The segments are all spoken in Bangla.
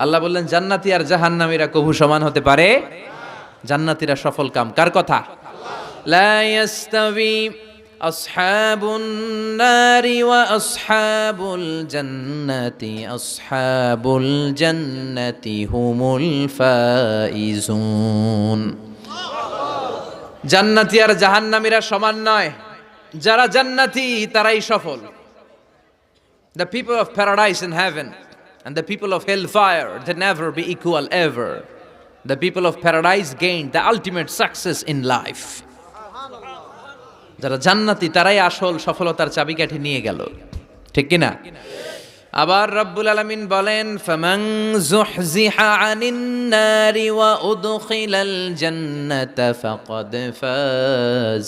আল্লাহ বললেন জান্নাতি আর জাহান্নামীরা কভু সমান হতে পারে? জান্নাতীরা সফল কাম। কার কথা? লা ইয়াস্তাবি আসহাবুন নারি ওয়া আসহাবুল জান্নাতি হুমুল ফাইজুন। জান্নাতি আর জাহান্নামীরা সমান নয়, যারা জান্নাতি তারাই সফল। The people of paradise in heaven and the people of hellfire, they never be equal ever. The people of paradise gained the ultimate success in life. যারা জান্নাতি তারাই আসল সফলতার চাবিকাঠি নিয়ে গেল, ঠিক কি না? আবার রব্বুল আলামিন বলেন ফামান যুহজিহা আনিন নারি ওয়া উদখিলাল জান্নাতা ফাকাদ ফাজ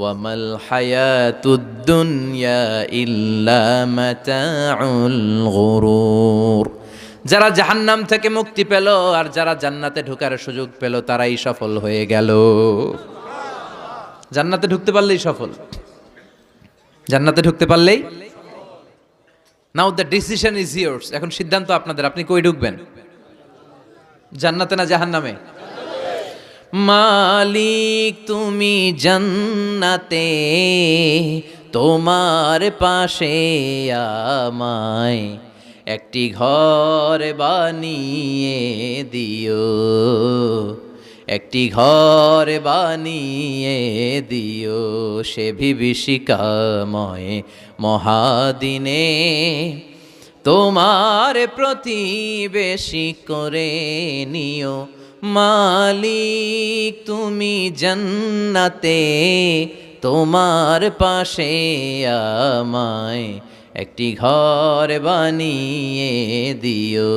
ওয়ামাল হায়াতুদ দুনিয়া ইল্লা মাতাউল গুরুর। যারা জাহান্নাম থেকে মুক্তি পেল আর যারা জান্নাতে ঢোকার সুযোগ পেল তারাই সফল হয়ে গেল। জান্নাতে ঢুকতে পারলেই সফল, জান্নাতে ঢুকতে পারলেই। নাও দ্য ডিসিশন ইজ ইয়ার্স। এখন সিদ্ধান্ত আপনাদের, আপনি কই ঢুকবেন, জান্নাতে না জাহান্নামে? মালিক তুমি জান্নাতে, তোমার পাশে আমায় একটি ঘর বানিয়ে দিও, একটি ঘর বানিয়ে দিও সে বিভীষিকাময় মহাদিনে, তোমার প্রতিবেশী করে নিও। মালিক তুমি জান্নাতে, তোমার পাশে আমায় একটি ঘর বানিয়ে দিও,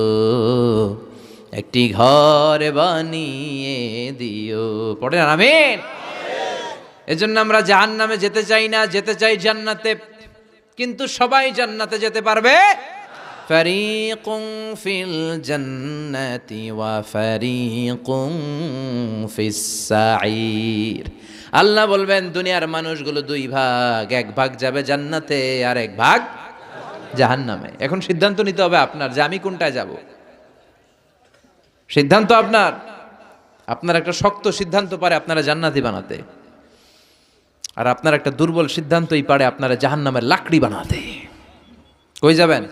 একটি ঘর বানিয়ে দিও। পড়ে না আমিন? এজন্য আমরা জাহান্নামে যেতে চাই না, যেতে চাই জান্নাতে। কিন্তু সবাই জান্নাতে যেতে পারবে? ফারিকুম ফিল জান্নাতি ওয়া ফারিকুম ফিস সাঈর। আল্লাহ বলবেন দুনিয়ার মানুষগুলো দুই ভাগ, এক ভাগ যাবে জান্নাতে আর এক ভাগ জাহান্নামে। এখন সিদ্ধান্ত নিতে হবে আপনার যে আমি কোনটায় যাব। সিদ্ধান্ত আপনার। আপনার একটা শক্ত সিদ্ধান্ত পারে আপনারা জান্নাতি বানাতে, আর আপনার একটা দুর্বল সিদ্ধান্তই পারে আপনারা জাহান্নামের লাকড়ি বানাতে। কই যাবেন?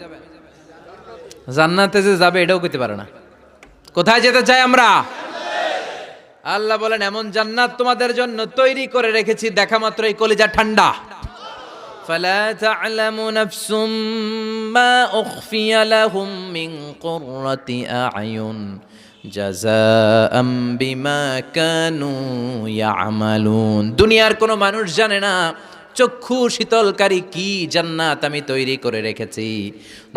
জান্নাতে যে যাবে এটাও কইতে পারে না। কোথায় যেতে চাই আমরা? আল্লাহ বলেন এমন জান্নাত তোমাদের জন্য তৈরি করে রেখেছি, দেখা মাত্রই কলিজা ঠান্ডা। ফালা তা'লামু নাফসুম মা উখফিয়া লাহুম মিন কুররাতি আ'য়ুন জাযাআম বিমা কানু ইয়া'মালুন। দুনিয়ার কোনো মানুষ জানে না চক্ষু শীতলকারী কি জান্নাত আমি তৈরি করে রেখেছি।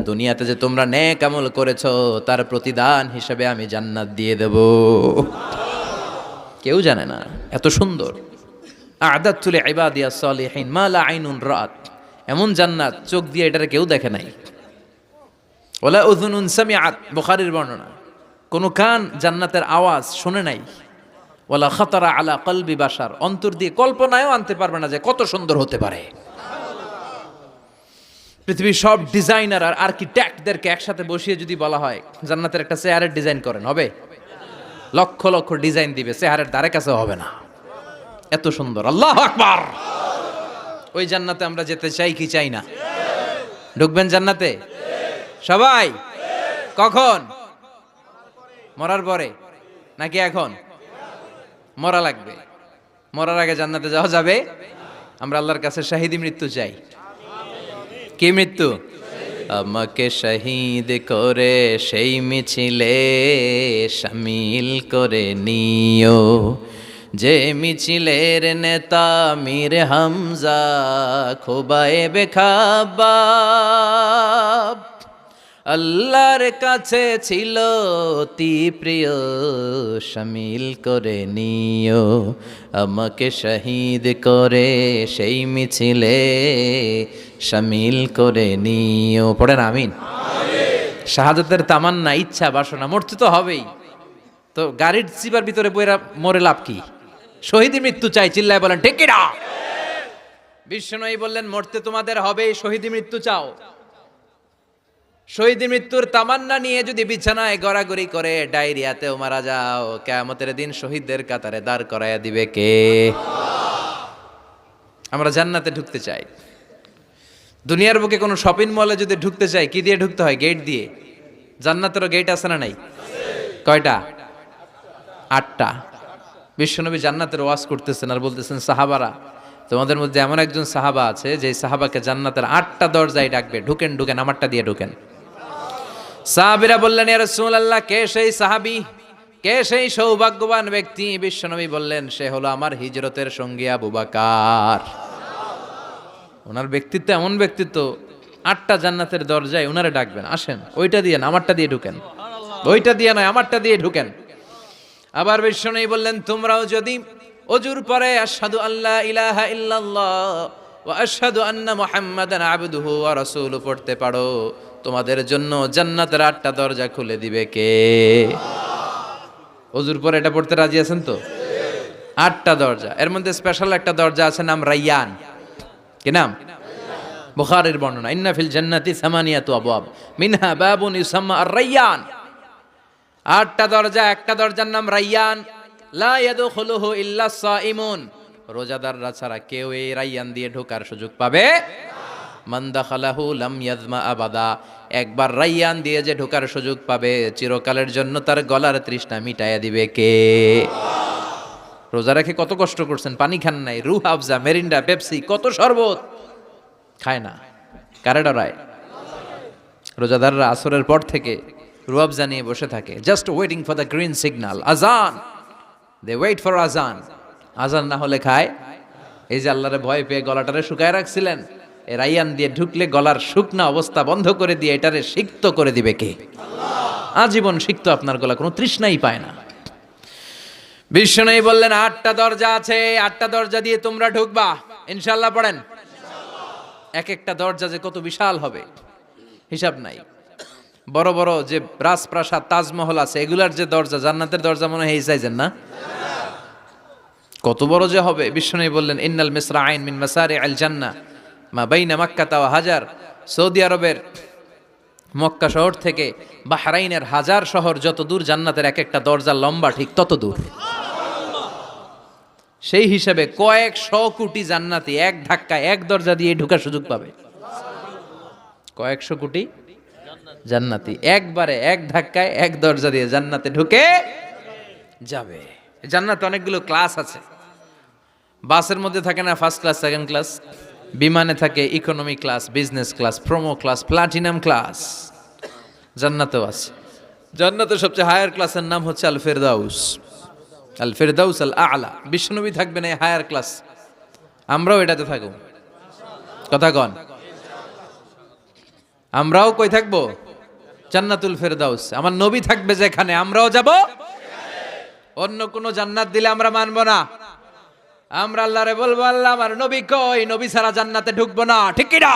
দুনিয়াতে যে তোমরা নেক আমল করেছো তার প্রতিদান হিসেবে আমি জান্নাত দিয়ে দেব। কেউ জানে না এত সুন্দর। আ'দাতু লিইবাদিয়াস সালিহিন মা লা আইনুন রাআত। এমন জান্নাত চোখ দিয়ে এটারে কেউ দেখে নাই। ওয়ালা উযুনুন সামিআত, বুখারীর বর্ণনা। কোন কান জান্নাতের আওয়াজ শুনে নাই। ওয়ালা খাতারা আলা কলবি বাশার, অন্তর দিয়ে কল্পনায়ও আনতে পারবে না যে কত সুন্দর হতে পারে। পৃথিবীর সব ডিজাইনার আর আর্কিটেক্টদেরকে একসাথে বসিয়ে যদি বলা হয় জান্নাতের একটা চেয়ারের ডিজাইন করেন, হবে? লক্ষ লক্ষ ডিজাইন দিবে, চেয়ারের ধারে কাছে হবে না, এত সুন্দর। আল্লাহু আকবার। ওই জান্নাতে আমরা যেতে চাই কি চাই না? ঢুকবেন জান্নাতে সবাই? কখন? মরার পরে নাকি এখন? মরা লাগবে। মরার আগে জান্নাতে যাওয়া যাবে? আমরা আল্লাহর কাছে শাহিদি মৃত্যু চাই। কি মৃত্যু? আমাকে শহীদ করে সেই মিছিলে শামিল করে নিও, যে মিছিলের নেতা মীর হামজা খোবায়েবে খাব্বাব। আল্লাহর কাছে ছিল অতি প্রিয়, শামিল করে নিও আমাকে শহীদ করে সেই মিছিলে শামিল করে নিও। পড়েন আমিন। শাহাদাতের তামান্না, ইচ্ছা, বাসনা, মরতে তো হবেই। তো গাড়ির চিপার ভিতরে বইরা মরে লাভ কি? শহীদি মৃত্যু চাই, চিল্লায় বলেন ঠিক কি না? বিশ্বনবী বললেন মরতে তোমাদের হবে, শহীদি মৃত্যু চাও। শহীদ মৃত্যুর তামান্না নিয়ে যদি বিছানায় গড়াগড়ি করে ডায়রিয়াতেও মারা যাও, কিয়ামতের দিন শহীদদের কাতারে দাঁড় করাইয়া দিবে কে? আমরা জান্নাতে ঢুকতে চাই। দুনিয়ার বুকে কোনো শপিং মলে যদি ঢুকতে চাই, কি দিয়ে ঢুকতে হয়? গেট দিয়ে। জান্নাতেরও গেট আছে না নাই? কয়টা? 8টা। বিশ্বনবী জান্নাতের ওয়াজ করতেছেন আর বলতেছেন, সাহাবারা, তোমাদের মধ্যে এমন একজন সাহাবা আছে যে সাহাবাকে জান্নাতের 8টা দরজায় ডাকবে, ঢুকেন ঢুকেন, আমারটা দিয়ে ঢুকেন। সাহাবীরা বললেন, ইয়া রাসূলুল্লাহ, কে সেই সাহাবী, কে সেই সৌভাগ্যবান ব্যক্তি? বিশ্বনবী বললেন, সে হলো আমার হিজরতের সঙ্গী আবু বকর। ওনার ব্যক্তিত্ব এমন ব্যক্তিত্ব, 8টা জান্নাতের দরজায় ওনারে ডাকবেন, আসেন, ওইটা দিয়ে না, আমারটা দিয়ে ঢুকেন। ওইটা দিয়ে নয়, আমারটা দিয়ে ঢুকেন। আবার বিশ্বনবী বললেন, তোমরাও যদি অজুর পরে আশহাদু আল্লা ইলাহা ইল্লাল্লাহ ওয়া আশহাদু আন্না মুহাম্মাদান আবদুহু ওয়া রাসূলুহু পড়তে পারো, তোমাদের জন্য জান্নাতের 8টা দরজা খুলে দিবে কে? অজুর পরে এটা পড়তে রাজি আছেন তো? 8টা দরজা, এর মধ্যে স্পেশাল একটা দরজা আছে, নাম রায়্যান। কি নাম? বুখারীর বর্ণনা, ইন্না ফিল জান্নাতি সামানিয়াতু আবওয়াব মিনহা বাবুন ইউসাম্মা আর-রায়্যান। 8টা দরজা, একটা দরজার নাম রায়্যান। লা ইয়াদখুলুহু ইল্লা সাইমুন, রোজাদাররা ছাড়া কেউ এই রায়্যান দিয়ে ঢোকার সুযোগ পাবে না। মান দাখালাহু লাম ইয়াজমা আবাদা, একবার রায়্যান দিয়ে যে ঢোকার সুযোগ পাবে, চিরকালের জন্য তার গলার তৃষ্ণা মিটাইয়া দিবে কে? রোজা রেখে কত কষ্ট করছেন, পানি খান নাই, রুহ আফজা, মেরিন্ডা, পেপসি, কত শরবত খায় না, কারে ডরায়? রোজাদাররা আসরের পর থেকে রুয়াবজা নিয়ে বসে থাকে, just waiting for the green signal, আজান। দে ওয়েট ফর আজান। আজান না হলে খায়। এই যে আল্লাহরে ভয় পেয়ে গলাটারে শুকায় রাখছিলেন, এই রায়্যান দিয়ে ঢুকলে গলার শুকনা অবস্থা বন্ধ করে দিয়ে এটারে সিক্ত করে দিবে কে? আল্লাহ। আজীবন সিক্ত, আপনার গলা কোনো তৃষ্ণাই পায় না। বিশ্বনবী বললেন, 8টা দরজা আছে, 8টা দরজা দিয়ে তোমরা ঢুকবা, ইনশাআল্লাহ পড়েন। এক একটা দরজা যে কত বিশাল হবে হিসাব নাই। বড় বড় যে রাজপ্রাসাদ, তাজমহল আছে, এগুলার যে দরজা, জান্নাতের দরজা মনে হয় এই সাইজের না? কত বড় যে হবে। বিশ্বনবী বললেন, ইন্নাল মিসরাআইন মিন মাসারিআল জান্নাহ মা বাইনা মাক্কাহ ওয়া হাজার। সৌদি আরবের মক্কা শহর থেকে বাহরাইনের হাজার শহর যত দূর, জান্নাতের এক একটা দরজা লম্বা ঠিক তত দূর। সেই হিসাবে কয়েকশো কোটি জান্নাতি এক ধাক্কায় এক দরজা দিয়ে ঢোকার সুযোগ পাবে। কয়েকশো কোটি জান্নাতি একবারে এক ধাক্কায় এক দরজা দিয়ে জান্নাতে ঢুকে যাবে। জান্নাতে অনেকগুলো ক্লাস আছে। বাসের মধ্যে থাকে না ফার্স্ট ক্লাস, সেকেন্ড ক্লাস? বিমানে থাকে economy class, business class, promo class, platinum class. জান্নাতেও আছে। জান্নাতের সবচেয়ে হায়ার ক্লাসের নাম হচ্ছে আল ফেরদাউস। আল ফেরদাউস আল আলা। বিশ্বনবী থাকবেন এই হায়ার ক্লাস, আমরাও এটাতে থাকব। কথা কন, আমরাও কই থাকবো? জান্নাতুল ফেরদাউস। আমার নবী থাকবে যেখানে, আমরাও যাব। অন্য কোন জান্নাত দিলে আমরা মানবো না। আমরা আল্লাহরে বলবো, আল্লাহ আমার নবী কই? নবী ছাড়া জান্নাতে ঢুকবো না, ঠিক কি না?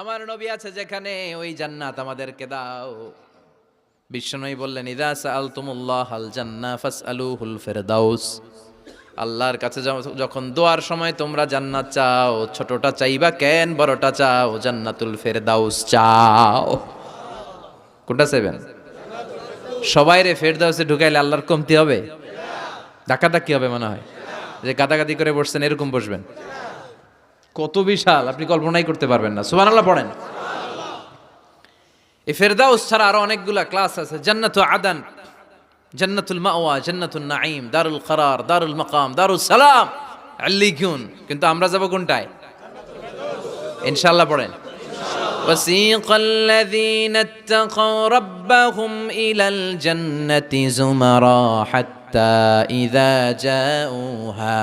আমার নবী আছে যেখানে, ওই জান্নাত আমাদেরকে দাও। বিশ্বনবী বললেন, ইযা সাআলতুমুল্লাহাল জান্নাহ ফাসআলুহুল ফেরদাউস। আল্লাহর কাছে যখন দোয়ার সময় তোমরা জান্নাত চাও, ছোটটা চাইবা কেন, বড়টা চাও, জান্নাতুল ফেরদাউস চাও। কোনটা চাইবেন? সবাইরে ফেরদাউসে ঢুকাইলে আল্লাহর কমতি হবে? ধাক্কাধাক্কি হবে মনে হয়, যে গাদাগাদি করে বসছেন এরকম বসবেন। কত বিশাল, আপনি কল্পনাই করতে পারবেন না। সুবহানাল্লাহ পড়েন। এই ফেরদাউস ছাড়া আরো অনেকগুলা ক্লাস আছে। জান্নাতুল আদান, জান্নাতুল মাওয়া, জান্নাতুল নাঈম, দারুল করার, দারুল মাকাম, দারুস সালাম, আল্লিকুন। কিন্তু আমরা যাব কোনটায়? ইনশাআল্লাহ পড়েন। وسيق الذين اتقوا ربهم إلى الجنة زمرا حتى إذا جاءوها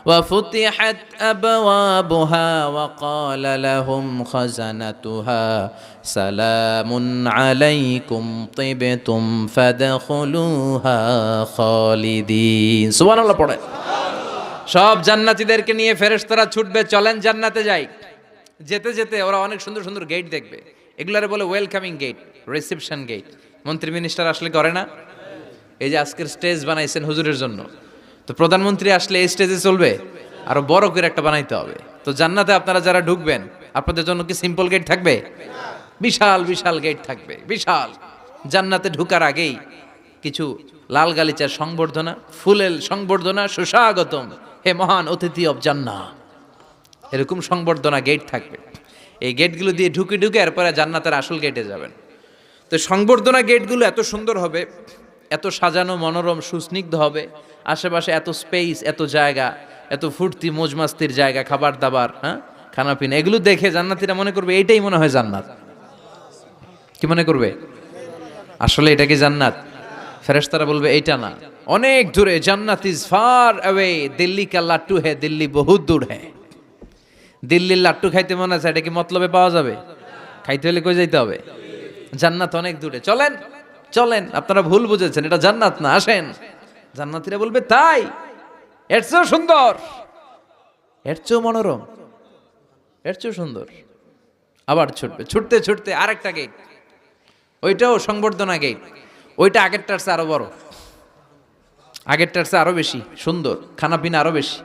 وفتحت أبوابها وقال لهم خزنتها سلام عليكم طبتم فادخلوها خالدين। সুবহান আল্লাহ পড়ে। সব জান্নাতীদেরকে নিয়ে ফেরেশতারা ছুটবে, চলেন জান্নাতে যাই। যেতে যেতে ওরা অনেক সুন্দর সুন্দর গেট দেখবে। এগুলারে বলে ওয়েলকামিং গেট, রিসেপশন গেট। মন্ত্রী মিনিস্টার আসলে করে না? এই যে আজকের স্টেজ বানাইছেন হুজুরের জন্য, তো প্রধানমন্ত্রী আসলে এই স্টেজে চলবে? আরো বড় করে একটা বানাইতে হবে। তো জান্নাতে আপনারা যারা ঢুকবেন, আপনাদের জন্য কি সিম্পল গেট থাকবে? বিশাল বিশাল গেট থাকবে, বিশাল। জান্নাতে ঢুকার আগেই কিছু লাল গালিচার সংবর্ধনা, ফুলের সংবর্ধনা, সুস্বাগতম হে মহান অতিথি অব জান্নাহ, এরকম সংবর্ধনা গেট থাকবে। এই গেটগুলো দিয়ে ঢুকে ঢুকে এরপরে জান্নাতের আসল গেটে যাবেন। তো সংবর্ধনা গেটগুলো এত সুন্দর হবে, এত সাজানো মনোরম সুস্নিগ্ধ হবে, আশেপাশে এত স্পেস, এত জায়গা, এত ফুর্তি মজমাস্তির জায়গা, খাবার দাবার, হ্যাঁ, খানাপিনা, এগুলো দেখে জান্নাতীরা মনে করবে এইটাই মনে হয় জান্নাত। কি মনে করবে? আসলে এটা কি জান্নাত? ফেরেশতারা বলবে এইটা না, অনেক দূরে, জান্নাত ইজ ফার অ্যাওয়ে, দিল্লি কা লাট্টু হে, দিল্লি বহুত দূর হে। দিল্লির লাট্টু খাইতে মনে আছে, এটা কি মতলবে পাওয়া যাবে? খাইতে হলে কই যাইতে হবে? জান্নাত অনেক দূরে, চলেন চলেন, আপনারা ভুল বুঝেছেন, এটা জান্নাত না, আসেন। জান্নাতীরা বলবে তাই? এর চেয়েও সুন্দর, এর চেয়েও মনোরম, এর চেয়েও সুন্দর। আবার ছুটবে, ছুটতে ছুটতে আরেকটা গেট, ওইটাও সংবর্ধনা গেট, ওইটা আগেরটার চেয়ে আরো বড়, আগেরটার চেয়ে আরো বেশি সুন্দর, খানাপিনা আরো বেশি।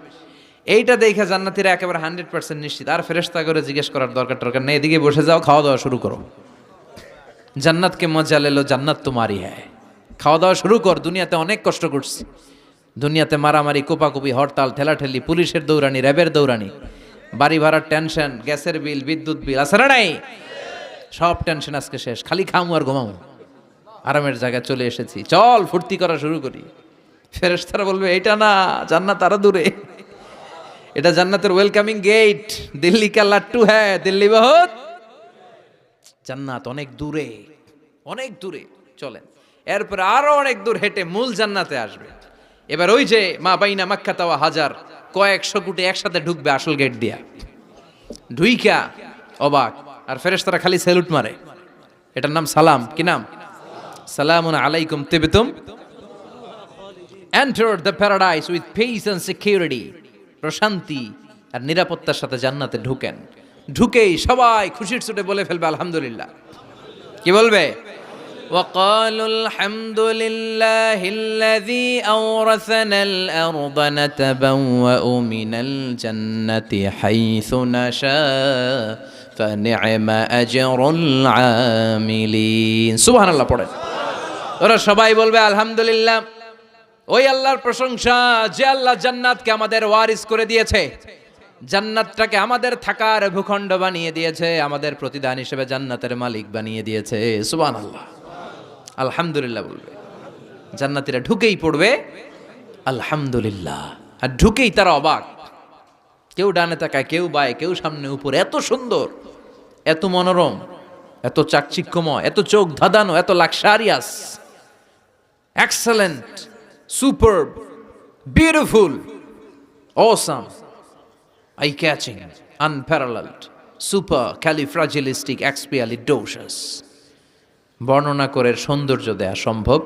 এইটা দেখে জান্নাতীরা একেবারে 100% নিশ্চিত, আর ফেরেশতা করে জিজ্ঞেস করার দরকার নেই, এদিকে বসে যাও, খাওয়া দাওয়া শুরু করো। জান্নাতকে মজা লেলো, জান্নাত তোমারই হ্যায়, খাওয়া দাওয়া শুরু কর। দুনিয়াতে অনেক কষ্ট করছি, দুনিয়াতে মারামারি, কোপাকুপি, হরতাল, ঠেলাঠেলি, পুলিশের দৌড়ানি, র্যাবের দৌড়ানি, বাড়ি ভাড়ার টেনশন, গ্যাসের বিল, বিদ্যুৎ বিল, আছে না নাই? সব টেনশন আজকে শেষ, খালি খামু আর ঘুমামু, আরামের জায়গায় চলে এসেছি, চল ফুর্তি করা শুরু করি। ফেরেশতারা বলবে এইটা না, জান্নাত আরো দূরে, এটা জান্নাতের ওয়েলকামিং গেট, দিল্লি কা লাট্টু হ্যাঁ, দিল্লি বহুত, জান্নাত অনেক দূরে, অনেক দূরে, চলেন। এরপর আরো অনেক দূর হেঁটে মূল জান্নাতে আসবে। এবার ওই যে মা বাইনা মাক্কা তাওয়া হাজার, কয়েকশো কোটি একসাথে ঢুকবে আসল গেট দিয়া, ঢুইকা অবাক, আর ফেরেশতারা খালি স্যালুট মারে। এটার নাম সালাম। কি নাম? সালামুন আলাইকুম তিবতুম, enter the paradise with peace and security, প্রশান্তি আর নিরাপত্তার সাথে জান্নাতে ঢুকেন। ঢুকেই সবাই খুশির চোটে বলে ফেলবে আলহামদুলিল্লাহ। কি বলবে? وقالوا الحمد لله الذي أورثنا الأرض نتبوأ من الجنة حيث نشاء فنعم أجر العاملين। সুবহান আল্লাহ পড়েন। ওরা সবাই বলবে আলহামদুলিল্লাহ, ওই আল্লাহর প্রশংসা যে আল্লাহ জান্নাতকে আমাদের ওয়ারিস করে দিয়েছে, জান্নাতটাকে আমাদের থাকার ভূখণ্ড বানিয়ে দিয়েছে, আমাদের প্রতিদান হিসেবে জান্নাতের মালিক বানিয়ে দিয়েছে। সুবহানাল্লাহ, আলহামদুলিল্লাহ বলবে। জান্নাতীরা ঢুকেই পড়বে আলহামদুলিল্লাহ, আর ঢুকেই তারা অবাক, কেউ ডানে তাকায়, কেউ বায়ে, কেউ সামনে উপরে, এত সুন্দর, এত মনোরম, এত চাকচিক্যময়, এত চোখ ধাঁধানো, এত luxurious, excellent, superb, beautiful, awesome, eye catching, unparalleled, supercalifragilisticexpialidocious. বর্ণনা করে সৌন্দর্য দেয়া সম্ভব,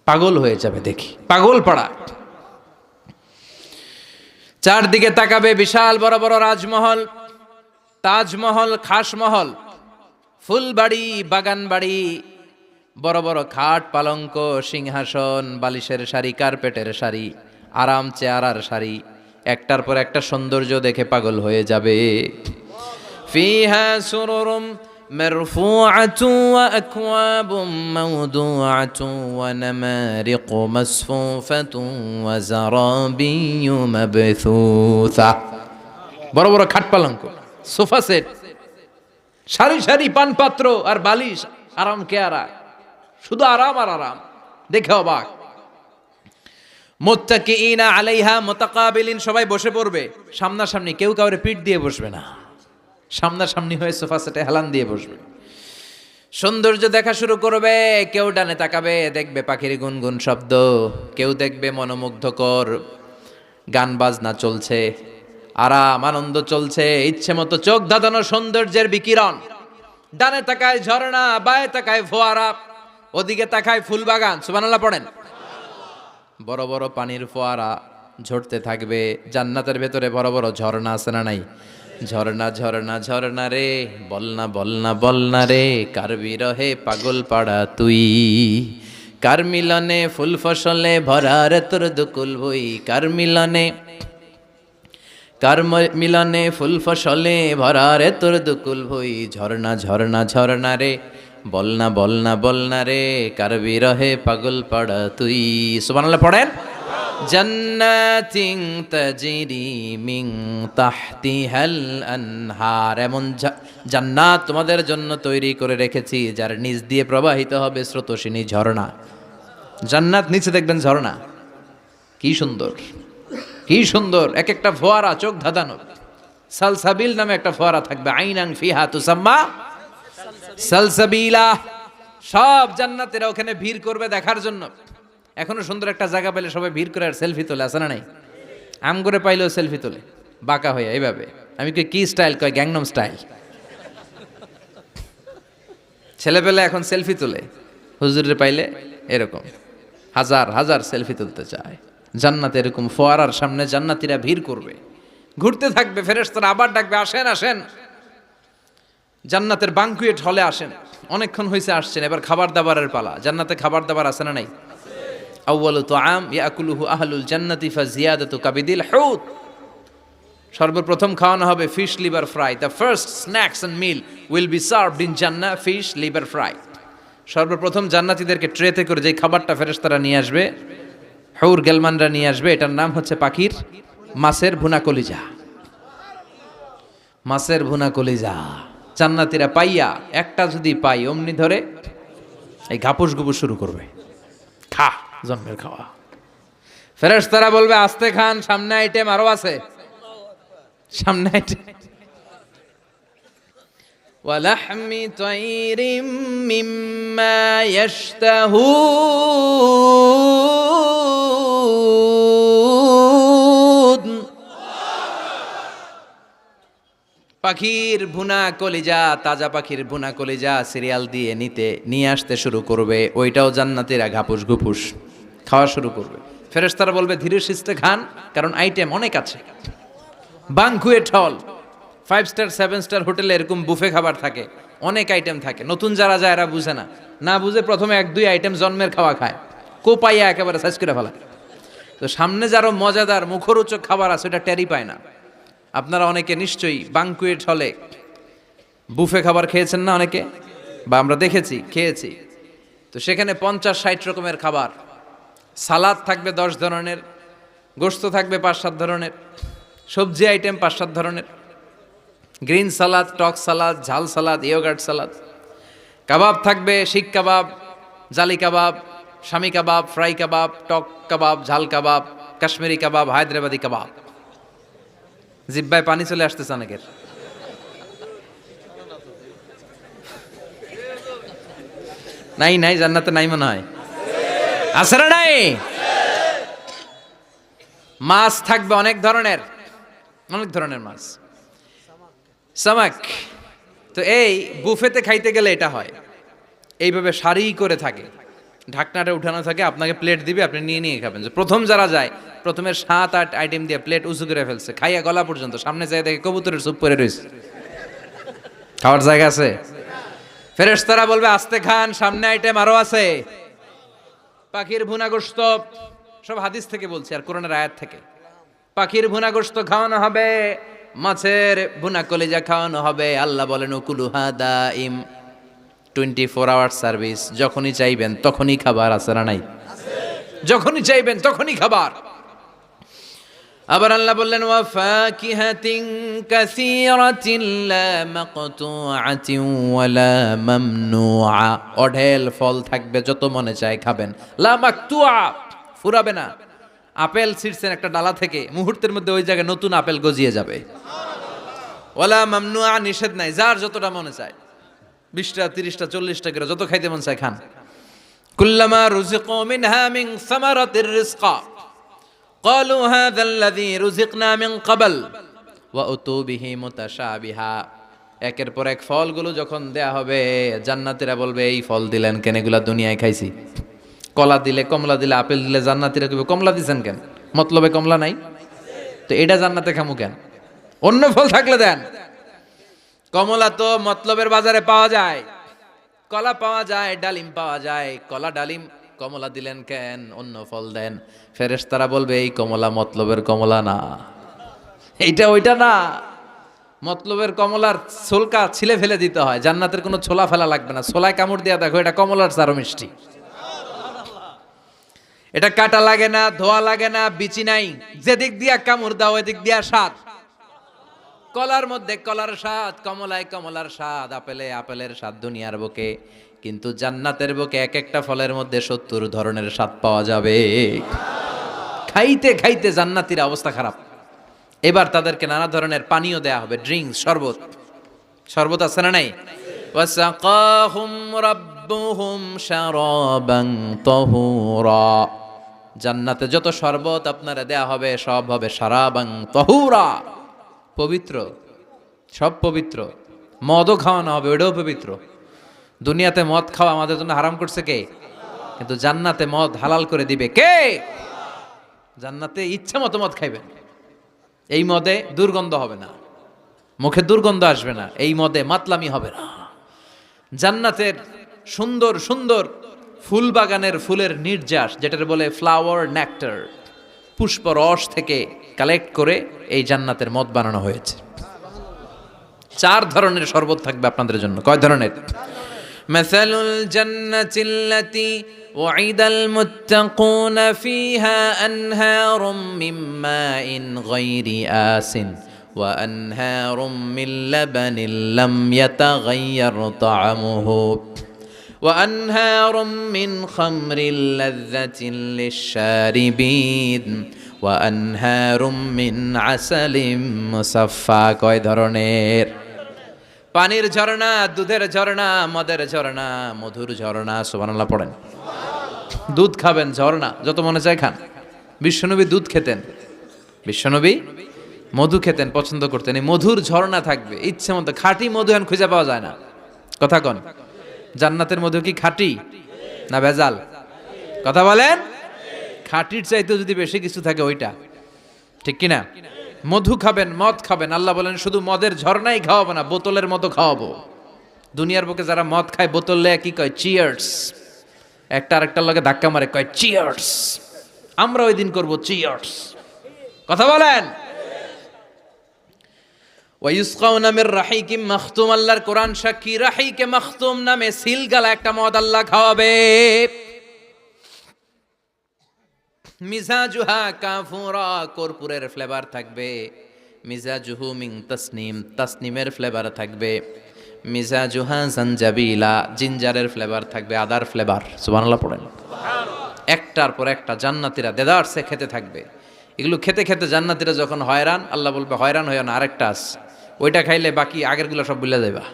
পাগল হয়ে যাবে দেখি, পাগল পাড়া। চারদিকে তাকাবে, বিশাল বড় বড় রাজমহল, তাজমহল, খাসমহল, ফুলবাড়ি, বাগান বাড়ি, বড় বড় খাট, পালঙ্ক, সিংহাসন, বালিশের শাড়ি, কার্পেটের শাড়ি, আরাম চেয়ারার শাড়ি, একটার পর একটা সৌন্দর্য দেখে পাগল হয়ে যাবে। ফিহা সুরুরুম মারফুআতু ওয়া আকওয়াবুম মাওদুআতু ওয়া নামারিকু মাসফুফাতু ওয়া যারাবিয়্যু মাবথুসা। বড় বড় খাট পালঙ্ক, সোফা সেট, সারি সারি পানপাত্র আর বালিশ, আরাম কেয়ারা, শুধু আরাম আর আরাম, দেখে অবাক। মুত্তাকিইনা আলাইহা মুতাকাবিলিন, সবাই বসে পড়বে সামনাসামনি, কেউ কাউরে পিঠ দিয়ে বসবে না, সামনাসামনি হয়ে সোফা সেটে হেলান দিয়ে বসবে। সৌন্দর্য দেখা শুরু করবে, কেউ ডানে তাকাবে, দেখবে পাখির গুনগুন শব্দ, কেউ দেখবে মনোমুগ্ধকর গান বাজনা চলছে, আরাম আনন্দ চলছে, ইচ্ছে মতো চোখ ধাঁধানো সৌন্দর্যের বিকিরণ। ডানে তাকায় ঝর্ণা, বায়ে তাকায় ফোয়ারা, ওদিকে তাকায় ফুলবাগান। সুবহানাল্লাহ পড়েন। বড় বড় পানির ফোয়ারা ঝরতে থাকবে। জান্নাতের ভেতরে বড় বড় ঝর্ণা আছে না নাই? ঝর্ণা ঝর্ণা ঝর্ণা রে, বলনা বলনা বলনা রে, কার বিরহে পাগল পাড়া তুই, কার মিলনে ফুল ফসলে ভরা রে তোর দুকুল ভুই, কার মিলনে কার মিলনে ফুল ফসলে ভরা রে তোর দুকুল ভই, ঝর্ণা ঝর্ণা ঝর্ণা রে, বলনা বলনা বলনা রে, কার বিরহে পাগল পাড়া তুই। সুবহানাল্লাহ পড়েন। জান্নাতিন তাজরি মিন তাহতিহাল আনহার, এমন জান্নাত তোমাদের জন্য তৈরি করে রেখেছি যার নিচ দিয়ে প্রবাহিত হবে স্রোতস্বিনী ঝর্ণা। জান্নাত, নিচে দেখবেন ঝর্ণা। কি সুন্দর, কি সুন্দর, এক একটা ফোয়ারা চোখ ধাঁধানো। সালসাবিল নামে একটা ফোয়ারা থাকবে, আইনান ফিহা তুসাম্মা সালসাবিলা। সব জান্নাতীরা ওখানে ভিড় করবে দেখার জন্য। এখনো সুন্দর একটা জায়গা পেলে সবাই ভিড় করে আর সেলফি তোলে, আছে না নাই? আম করে পাইলেও সেলফি তোলে বাঁকা হয়ে এইভাবে। আমি কি স্টাইল কয়, গ্যাংনম স্টাইল। ছেলে পেলে এখন সেলফি তোলে, হুজুরে পাইলে এরকম হাজার হাজার সেলফি তুলতে চায়। জান্নাতে এরকম ফোয়ারার সামনে জান্নাতীরা ভিড় করবে, ঘুরতে থাকবে। ফেরেশতারা আবার ডাকবে, আসেন আসেন, জান্নাতের বানকুয়েট হলে আসেন। অনেকক্ষণ হয়েছে আসছেন, এবার খাবার দাবারের পালা। জান্নাতে খাবার দাবার আছে না নাই? আউয়ালু তুআম ইয়াকুলুহু আহলুল জান্নাতি ফাজিয়াদাতু কাবিদিল হুত। সর্বপ্রথম খাওয়ানো হবে fish liver fry. The first snacks and meal will be served in Jannah, fish liver fry. সর্বপ্রথম জান্নাতীদেরকে ট্রেতে করে যে খাবারটা ফেরেশতারা নিয়ে আসবে, হুর গেলমানরা নিয়ে আসবে, এটার নাম হচ্ছে পাখির মাছের ভুনা কলিজা। মাছের ভুনা কলিজা জান্নাতীরা পাইয়া, একটা যদি পাই অমনি ধরে এই ঘাপুস গুপুস শুরু করবে, খা জন্মের খাওয়া। ফেরেশতারা বলবে, আস্তে খান, সামনে আইটেম আরো আছে, সামনে আইটেম। ওয়ালাহমি তাইরিম মিম্মা ইয়াশতাহুন। পাখির ভুনা কলিজা, তাজা পাখির ভুনা কলিজা সিরিয়াল দিয়ে নিয়ে আসতে শুরু করবে। ওইটাও জান্নাতীরা ঘাপুস ঘুপুস খাওয়া শুরু করবে। ফেরেশতারা বলবে, ধীরে সুস্থে খান, কারণ আইটেম অনেক আছে। বানকুয়েট হল, 5 স্টার 7 স্টার হোটেলে এরকম বুফে খাবার থাকে, অনেক আইটেম থাকে। নতুন যারা যায় এরা বুঝে না, না বুঝে প্রথমে 1-2 আইটেম জন্মের খাওয়া খায়, কোপাইয়া একেবারে সাইজ করে ফেলা। তো সামনে যারা মজাদার মুখরোচক খাবার আছে ওটা টেরি পায় না। আপনারা অনেকে নিশ্চয়ই বানকুয়েট হলে বুফে খাবার খেয়েছেন না অনেকে, বা আমরা দেখেছি, খেয়েছি। তো সেখানে 50-60 রকমের খাবার, সালাদ থাকবে 10 ধরনের, গোশত থাকবে 5-7 ধরনের, সবজি আইটেম 5-7 ধরনের, গ্রিন সালাদ, টক সালাদ, ঝাল সালাদ, ইয়োগার্ট সালাদ। কাবাব থাকবে, শিক কাবাব, জালি কাবাব, শামি কাবাব, ফ্রাই কাবাব, টক কাবাব, ঝাল কাবাব, কাশ্মীরি কাবাব, হায়দ্রাবাদি কাবাব। জিব্বায় পানি চলে আসতেছে অনেকের। নাই নাই, জান্নাতে নাই মনে হয়, আছে না নাই? মাছ থাকবে অনেক ধরনের, অনেক ধরনের মাছ, সামাক। তো এই বুফেতে খাইতে গেলে এটা হয়, এইভাবে সারি করে থাকে, ঢাকনাটা উঠানো থাকে, আপনাকে প্লেট দিবে, আপনি নিয়ে নিয়ে খাবেন। যে প্রথম যারা যায়, প্রথমের 7-8 আইটেম দিয়ে প্লেট উঁচু করে ফেলছে, খাইয়া গলা পর্যন্ত, সামনে যায় দেখে কবুতরের স্যুপ পরে রয়েছে, খাওয়ার জায়গা আছে। ফেরেশতারা বলবে, আস্তে খান, সামনে আইটেম আরো আছে। পাখির ভুনা গোশত, সব হাদিস থেকে বলছি আর কোরআনের আয়াত থেকে। পাখির ভুনা গোশত খাওয়ানো হবে, মাছের ভুনা কলিজা খাওয়ানো হবে। আল্লাহ বলেন, উকুলুহা দাইম, 24 আওয়ার সার্ভিস, যখনই চাইবেন তখনই খাবার, আছে না নাই? যখনই চাইবেন তখনই খাবার। আবার আল্লাহ বললেন, ওয়া ফাকিহাতিন কাসীরাতিন লা মাকতুআতিন ওয়ালা মামনুআ, অঢেল ফল থাকবে, যত মনে চায় খাবেন। লা মাকতুআ, ফুরাবে না। আপেল ছিঁড়ছেন একটা ডালা থেকে, মুহূর্তের মধ্যে ওই জায়গায় নতুন আপেল গজিয়ে যাবে। ওয়ালা মামনুআ, নিষেধ নাই, যার যতটা মনে চায়, 20টা 30টা 40টা করে যত খাইতে মন চায় খান। কুল্লামা রুজিকু মিনহা মিন সামারাতির রিজকা ক্বালু হাযাল্লাযী রুজিকনা মিন ক্বাবল ওয়া উতু বিহি মুতাশাবিহা। একের পর এক ফলগুলো যখন দেয়া হবে, জান্নাতীরা বলবে, এই ফল দিলেন কেন, এগুলা দুনিয়ায় খাইছি। কলা দিলে, কমলা দিলে, আপেল দিলে, জান্নাতীরা কইবে, কমলা দিছেন কেন, মতলবে কমলা নাই তো এটা জান্নাতে খামু কেন, অন্য ফল থাকলে দেন। কমলা তো মতলবের বাজারে পাওয়া যায়, কলা পাওয়া যায়, ডালিম পাওয়া যায়, কলা ডালিম, কমলা দিলেন কেন, অন্য ফল দেন। ফেরেশতারা বলবে, এই কমলা মতলবের কমলা না, এইটা ওইটা না, মতলবের কমলার ছোলকা ছিলে ফেলে দিতে হয়, জান্নাতের কোনো ছোলা ফেলা লাগবে না। ছোলায় কামড় দিয়া দেখো, এটা কমলার চারো মিষ্টি। এটা কাটা লাগে না, ধোয়া লাগে না, বিচি নাই, যেদিক দিয়া কামড় দাও এদিক দিয়া স্বাদ। কলার মধ্যে কলার স্বাদ, কমলায় কমলার স্বাদ, আপেলে আপেলের স্বাদ দুনিয়ার বুকে, কিন্তু জান্নাতের বুকে এক একটা ফলের মধ্যে 70 ধরনের স্বাদ পাওয়া যাবে। খাইতে খাইতে জান্নাতীর অবস্থা খারাপ। এবার তাদেরকে নানা ধরনের পানীয় দেয়া হবে, ড্রিঙ্কস, শরবত। শরবত আছে না নাই? ওয়াসাকাহুম রাব্বুহুম শারাবান তাহুরা। জান্নাতে যত শরবত আপনারা দেয়া হবে সব হবে শারাবান তাহুরা, পবিত্র, সব পবিত্র। মদও খাওয়ানো হবে, ওটাও পবিত্র। দুনিয়াতে মদ খাওয়া আমাদের জন্য হারাম করছে কে? কিন্তু জান্নাতে মদ হালাল করে দিবে কে? জান্নাতে ইচ্ছা মতো মদ খাইবেন। এই মদে দুর্গন্ধ হবে না, মুখে দুর্গন্ধ আসবে না, এই মদে মাতলামি হবে না। জান্নাতের সুন্দর সুন্দর ফুল বাগানের ফুলের নির্যাস, যেটার বলে ফ্লাওয়ার নেক্টার, পুষ্প রস থেকে কালেক্ট করে এই জান্নাতের মদ বানানো হয়েছে। 4 ধরনের শরবত থাকবে আপনাদের জন্য। কয় ধরনের? মাসালুল জান্নাতিল্লাতী ওয়াইদাল মুত্তাকুনা ফিহা আনহারুম মিন মাইন গায়রি আসিন ওয়া আনহারুম মিন লাবানিন লাম ইয়াতাগায়্যার তা'আমুহু ওয়া আনহারুম মিন খামরিল লাযযাতিন লিশ-শারিবিন ওয়া আনহারুম মিন আসালিম মুসাফফা। কয় ধরনের? পানির ঝর্ণা, দুধের ঝর্ণা, মদের ঝর্ণা, মধুর ঝর্ণা। সুবহানাল্লাহ পড়েন। দুধ খাবেন, ঝর্ণা যত মনে চায় খান। বিশ্বনবী দুধ খেতেন, বিশ্বনবী মধু খেতেন, পছন্দ করতেন। এই মধুর ঝর্ণা থাকবে ইচ্ছে মতো। খাঁটি মধু এখন খুঁজে পাওয়া যায় না। কথা কন, জান্নাতের মধু কি খাঁটি না ভেজাল? কথা বলেন। খাঁটির চাইতেও যদি বেশি কিছু থাকে ওইটা, ঠিক কিনা? মধু খাবেন, মদ খাবেন। আল্লাহ বলেন শুধু মদের ঝর্ণাই খাওয়াবো না, বোতলের মতো খাওয়াবো। দুনিয়ার বুকে যারা মদ খায় বোতল লেয়া কি কয়? চিয়ার্স। একটা আরেকটার লগে ধাক্কা মারে, কয় চিয়ার্স। আমরা ওই দিন করবো চিয়ার্স। কথা বলেন। ওয়ায়ুসকাউনা মির রাহিকিম মাখতুম। আল্লাহর কোরআন সাক্ষী, রাহিকে মাখতুম নামে সিলগালা একটা মদ আল্লাহ খাওয়াবে। মিজাজুহা কাফুরা, কর্পূরের ফ্লেভার থাকবে। মিজাজুহু মিন তাসনিম, তাসনিমের ফ্লেভার থাকবে। মিজাজুহা জানজাবিলা, জিঞ্জারের ফ্লেভার থাকবে, আদার ফ্লেভার। সুবহানাল্লাহ পড়েন। একটার পর একটা জান্নাতীরা দেদারসে খেতে থাকবে। এগুলো খেতে খেতে জান্নাতীরা যখন হয়রান, আল্লাহ বলবে হয়রান হইও না, আরেকটা আছে, ওইটা খাইলে বাকি আগেরগুলো সব ভুলে যাইবা।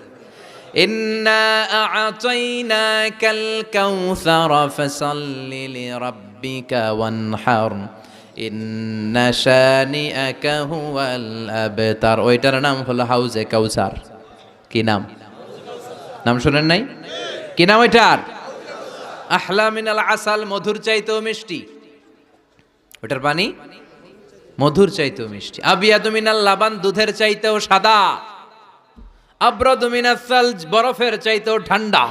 ইন্না আ'তাইনাকাল কাউসার ফাসাল্লি লিরাব্বিকা ওয়ানহার ইন্না শানিআকা হুয়াল আবতার। ওইটার নাম হলো হাউজে কাউসার। কি নাম? নাম শুনেন নাই? কি নাম ওইটার? আহলা মিনাল আসাল, মধুর চাইতেও মিষ্টি। ওইটার পানি মধুর চাইতেও মিষ্টি। আবিয়াদু মিনাল লাবান, দুধের চাইতেও সাদা। আবরাদু মিনাস সালজ, বরফের চাইতেও ঠান্ডা।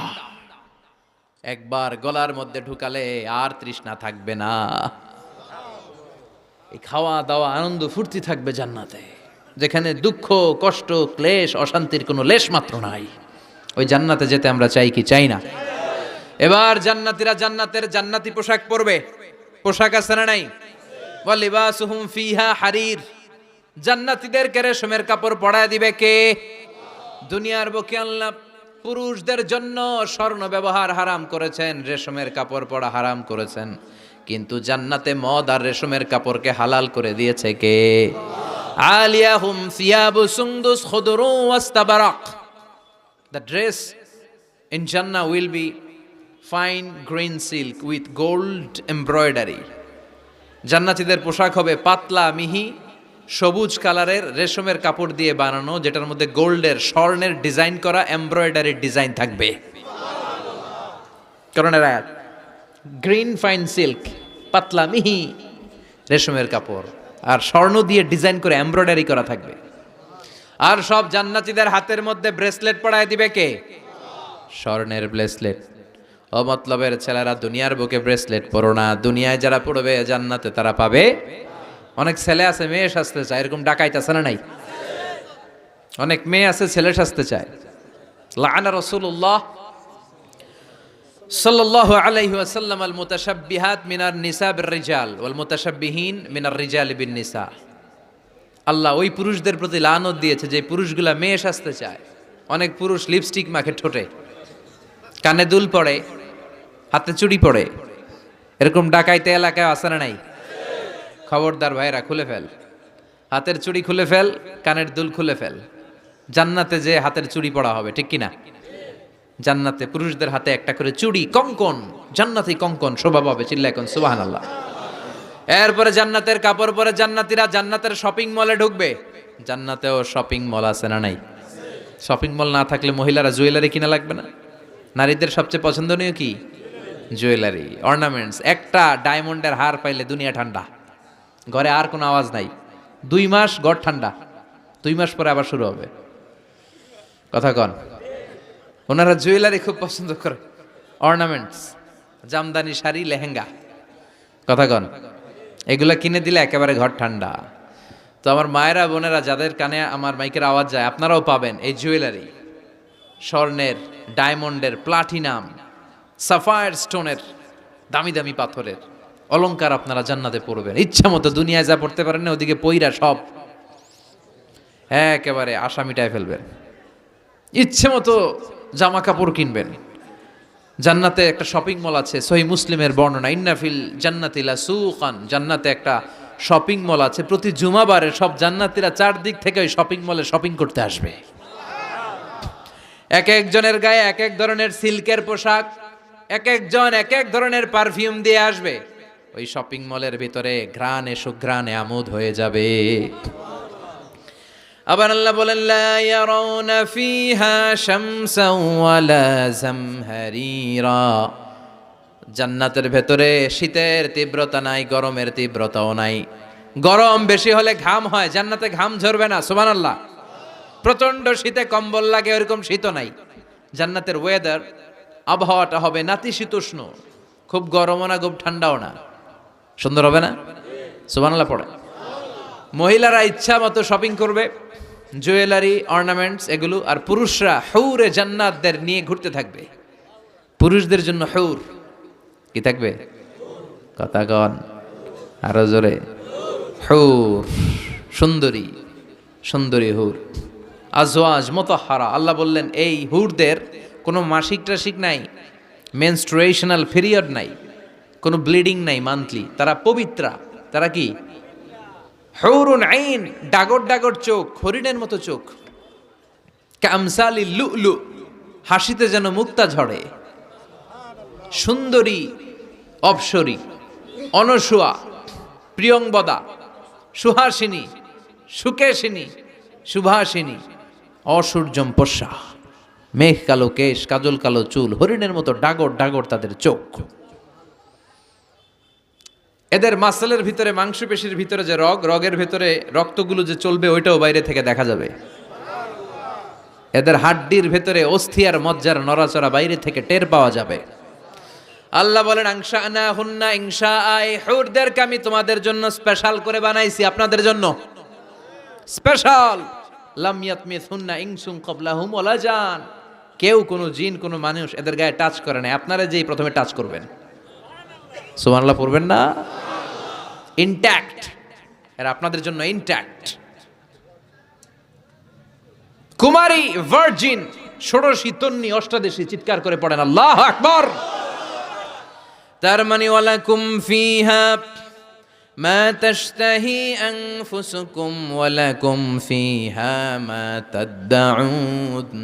একবার গলার মধ্যে ঢুকালে আর তৃষ্ণা থাকবে না। এই খাওয়া দাওয়া আনন্দ ফুর্তি থাকবে জান্নাতে, যেখানে দুঃখ, কষ্ট, ক্লেশ, অশান্তির কোনো লেশ মাত্র নাই। ওই জান্নাতে যেতে আমরা চাই কি চাই না? এবার জান্নাতীরা জান্নাতের জান্নাতি পোশাক পরবে। পোশাক আছে না নাই? ওয়া লিবাসুহুম ফিহা হারির। জান্নাতীদেরকে রেশমের কাপড় পরায় দিবে কে? দুনিয়ার বুকে আল্লাহ পুরুষদের জন্য স্বর্ণ ব্যবহার হারাম করেছেন, রেশমের কাপড় পরা হারাম করেছেন, কিন্তু জান্নাতে মদ আর রেশমের কাপড়কে হালাল করে দিয়েছে কে? আলিয়াহুম সিয়াবু সুন্দুস খুদরু ওয়াস্তাবারাক। The dress in Jannah will be fine green silk with gold embroidery. জান্নাতীদের পোশাক হবে পাতলা মিহি সবুজ কালারের রেশমের কাপড় দিয়ে বানানো, যেটার মধ্যে গোল্ডের, স্বর্ণের ডিজাইন করা এমব্রয়ডারির ডিজাইন থাকবে। করণের আয়াত, গ্রিন ফাইন সিল্ক, পাতলা মিহি রেশমের কাপড় আর স্বর্ণ দিয়ে ডিজাইন করে এমব্রয়ডারি করা থাকবে। আর সব জান্নাতীদের হাতের মধ্যে ব্রেসলেট পরায় দিবে কে? স্বর্ণের ব্রেসলেট। ও মতলবের ছেলেরা দুনিয়ার বুকে ব্রেসলেট পরো না, দুনিয়ায় যারা পড়বে জান্নাতে তারা পাবে অনেক ছেলে আছে মেয়ে সাজতে চায়, এরকম ডাকাইতে আছে না নাই? অনেক মেয়ে আছে ছেলে সাজতে চায়। লাআনা রাসূলুল্লাহ সাল্লাল্লাহু আলাইহি ওয়াসাল্লাম আল মুতাশাব্বিহাত মিনার নিসা বির রিজাল ওয়াল মুতাশাব্বিহিন মিনার রিজাল বিন নিসা। আল্লাহ ওই পুরুষদের প্রতি লানত দিয়েছে যে পুরুষগুলা মেয়ে সাজতে চায়। অনেক পুরুষ লিপস্টিক মাখে ঠোঁটে, কানে দুল পড়ে, হাতে চুড়ি পড়ে। এরকম ডাকাইতে এলাকায় আছে না নাই? খবরদার ভাইরা, খুলে ফেল, হাতের চুড়ি খুলে ফেল, কানের দুল খুলে ফেল। জান্নাতে যে হাতের চুড়ি পড়া হবে, ঠিক কিনা? জান্নাতে পুরুষদের হাতে একটা করে চুড়ি, কঙ্কন, জান্নাতি কঙ্কন শোভা পাবে। চিল্লা এখন সুবহানাল্লাহ। এরপরে জান্নাতের কাপড় পরে জান্নাতীরা জান্নাতের শপিং মলে ঢুকবে। জান্নাতেও শপিং মল আছে না নাই? শপিং মল না থাকলে মহিলারা জুয়েলারি কিনা লাগবে না? নারীদের সবচেয়ে পছন্দনীয় কি? Jewellery, ornaments. একটা ডায়মন্ডের হার পাইলে দুনিয়া ঠান্ডা, ঘরে আর কোনো আওয়াজ নাই। 2 মাস ঘর ঠান্ডা, 2 মাস পরে আবার শুরু হবে। কথা কন। ওনারা জুয়েলারি খুব পছন্দ করে, অর্নামেন্টস, জামদানি শাড়ি, লেহেঙ্গা। কথা কন। এগুলা কিনে দিলে একেবারে ঘর ঠান্ডা। তো আমার মায়েরা বোনেরা, যাদের কানে আমার মাইকের আওয়াজ যায়, আপনারাও পাবেন এই জুয়েলারি। স্বর্ণের, ডায়মন্ডের, প্লাটিনাম, সাফায়ার স্টোনের, দামি দামি পাথরের অলংকার আপনারা জান্নাতে পড়বেন। ইচ্ছা মতো দুনিয়ায় যা পড়তে পারেন না, ওদিকে পইরা সব একেবারে আশা মিটায় ফেলবেন। ইচ্ছে মতো জামা কাপড় কিনবেন। জান্নাতে একটা শপিং মল আছে, সহিহ মুসলিমের বর্ণনা, ইন্না ফিল জান্নাতি লাসুকান। জান্নাতে একটা শপিং মল আছে, প্রতি জুমাবারে সব জান্নাতীরা চারদিক থেকে ওই শপিং মলে শপিং করতে আসবে। এক একজনের গায়ে এক এক ধরনের সিল্কের পোশাক, এক একজন এক এক ধরনের পারফিউম দিয়ে আসবে। ওই শপিং মলের ভিতরে ঘ্রাণে সুঘ্রাণে আমোদ হয়ে যাবে। আবার আল্লাহ বলেন, লা ইয়ারাউনা ফিহা শামসান ওয়ালা জামহারিরা। জান্নাতের ভেতরে শীতের তীব্রতা নাই, গরমের তীব্রতাও নাই। গরম বেশি হলে ঘাম হয়, জান্নাতে ঘাম ঝরবে না। সুবহানাল্লাহ। প্রচন্ড শীতে কম্বল লাগে, ওরকম শীত নাই। জান্নাতের ওয়েদার, আবহাওয়াটা হবে নাতিশীতোষ্ণ, খুব গরমও না, খুব ঠান্ডাও না। সুন্দর হবে না? সুবহানাল্লাহ পড়ে। মহিলারা ইচ্ছা মতো শপিং করবে, জুয়েলারি, অর্নামেন্টস এগুলো। আর পুরুষরা হুরে জান্নাতদের নিয়ে ঘুরতে থাকবে। পুরুষদের জন্য হুর কি থাকবে? কথা কন আরো জোরে। হুর, সুন্দরী, সুন্দরী হুর। আজওয়াজ মুতাহহারা। আল্লাহ বললেন এই হুরদের কোনো মাসিক টাসিক নাই, মেনস্ট্রুয়েশনাল পিরিয়ড নাই, কোনো ব্লিডিং নাই মান্থলি। তারা পবিত্রা। তারা কি? হুরুন আইন, ডাগর ডাগর চোখ, হরিণের মতো চোখ। কামসালি লুলু, হাসিতে যেন মুক্তা ঝরে। সুন্দরী, অপসরী, অনসুয়া, প্রিয়ংবদা, সুহাসিনী, সুকেশিনী, সুভাষিনী, অসূর্যম পশা, মেঘ কালো কেশ, কাজল কালো চুল, হরিণের মতো ডাগর ডাগর তাদের চোখ। এদের মাসলের ভিতরে, মাংসপেশির ভিতরে যে রগের ভিতরে রক্তগুলো যে চলবে, ওইটাও বাইরে থেকে দেখা যাবে। এদের হাড্ডির ভেতরে অস্থি আর মজ্জার নড়াচড়া বাইরে থেকে টের পাওয়া যাবে। আল্লাহ বলেন, আনশানা হুন্না ইনশাআ। এই হুরদেরকে আমি তোমাদের জন্য স্পেশাল করে বানাইছি, আপনাদের জন্য স্পেশাল। লাম ইয়াতমিসুন্না ইনসুন ক্বাবলাহুম ওয়ালা জান। কেউ, কোনো জিন, কোনো মানুষ এদের গায়ে টাচ করে না। আপনারা যেই প্রথমে টাচ করবেন, সুবহানাল্লাহ পড়বেন না? ইনট্যাক্ট, এরা আপনাদের জন্য ইনট্যাক্ট। কুমারী, ভার্জিন, ষোড়শী, তন্নি, অষ্টাদশী। চিৎকার করে পড়েন আল্লাহু আকবার। তার মানে ওয়ালাকুম ফিহা মা তাশতাহি আনফুসুকুম ওয়ালাকুম ফিহা মা তাদউন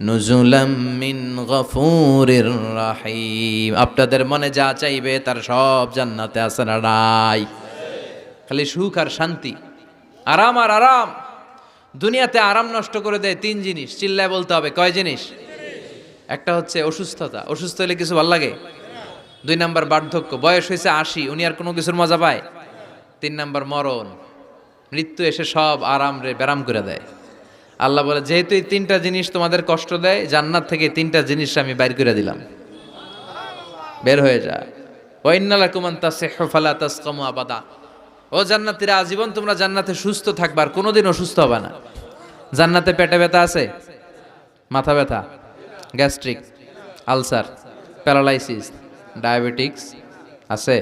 নুজুলাম মিন গফুরির রাহিম। আপনাদের মনে যা চাইবে তার সব জান্নাতে আছে না নাই? খালি সুখ আর শান্তি, আরাম আর আরাম। দুনিয়াতে আরাম নষ্ট করে দেয় 3 জিনিস। চিল্লায় বলতে হবে, কয় জিনিস? একটা হচ্ছে অসুস্থতা, অসুস্থ হলে কিছু ভালো লাগে। 2 নাম্বার বার্ধক্য, বয়স হয়েছে 80, উনি আর কোনো কিছুর মজা পায়। 3 নাম্বার মরণ, মৃত্যু এসে সব আরাম রে ব্যারাম করে দেয়। আল্লাহ বলে, যেহেতু এই 3টা জিনিস তোমাদের কষ্ট দেয়, জান্নাত থেকে 3টা জিনিস আমি বাইর করে দিলাম, বের হয়ে যা। ওয়া ইন্না লাকুম আন তাসিহু ফালা তাসকামু আবাদা। ও জান্নাতীরা, আজীবন তোমরা জান্নাতে সুস্থ থাকবা, আর কোনোদিন অসুস্থ হবে না। জান্নাতে পেটে ব্যথা আছে, মাথা ব্যথা, গ্যাস্ট্রিক, আলসার, প্যারালাইসিস, ডায়াবেটিক্স আছে?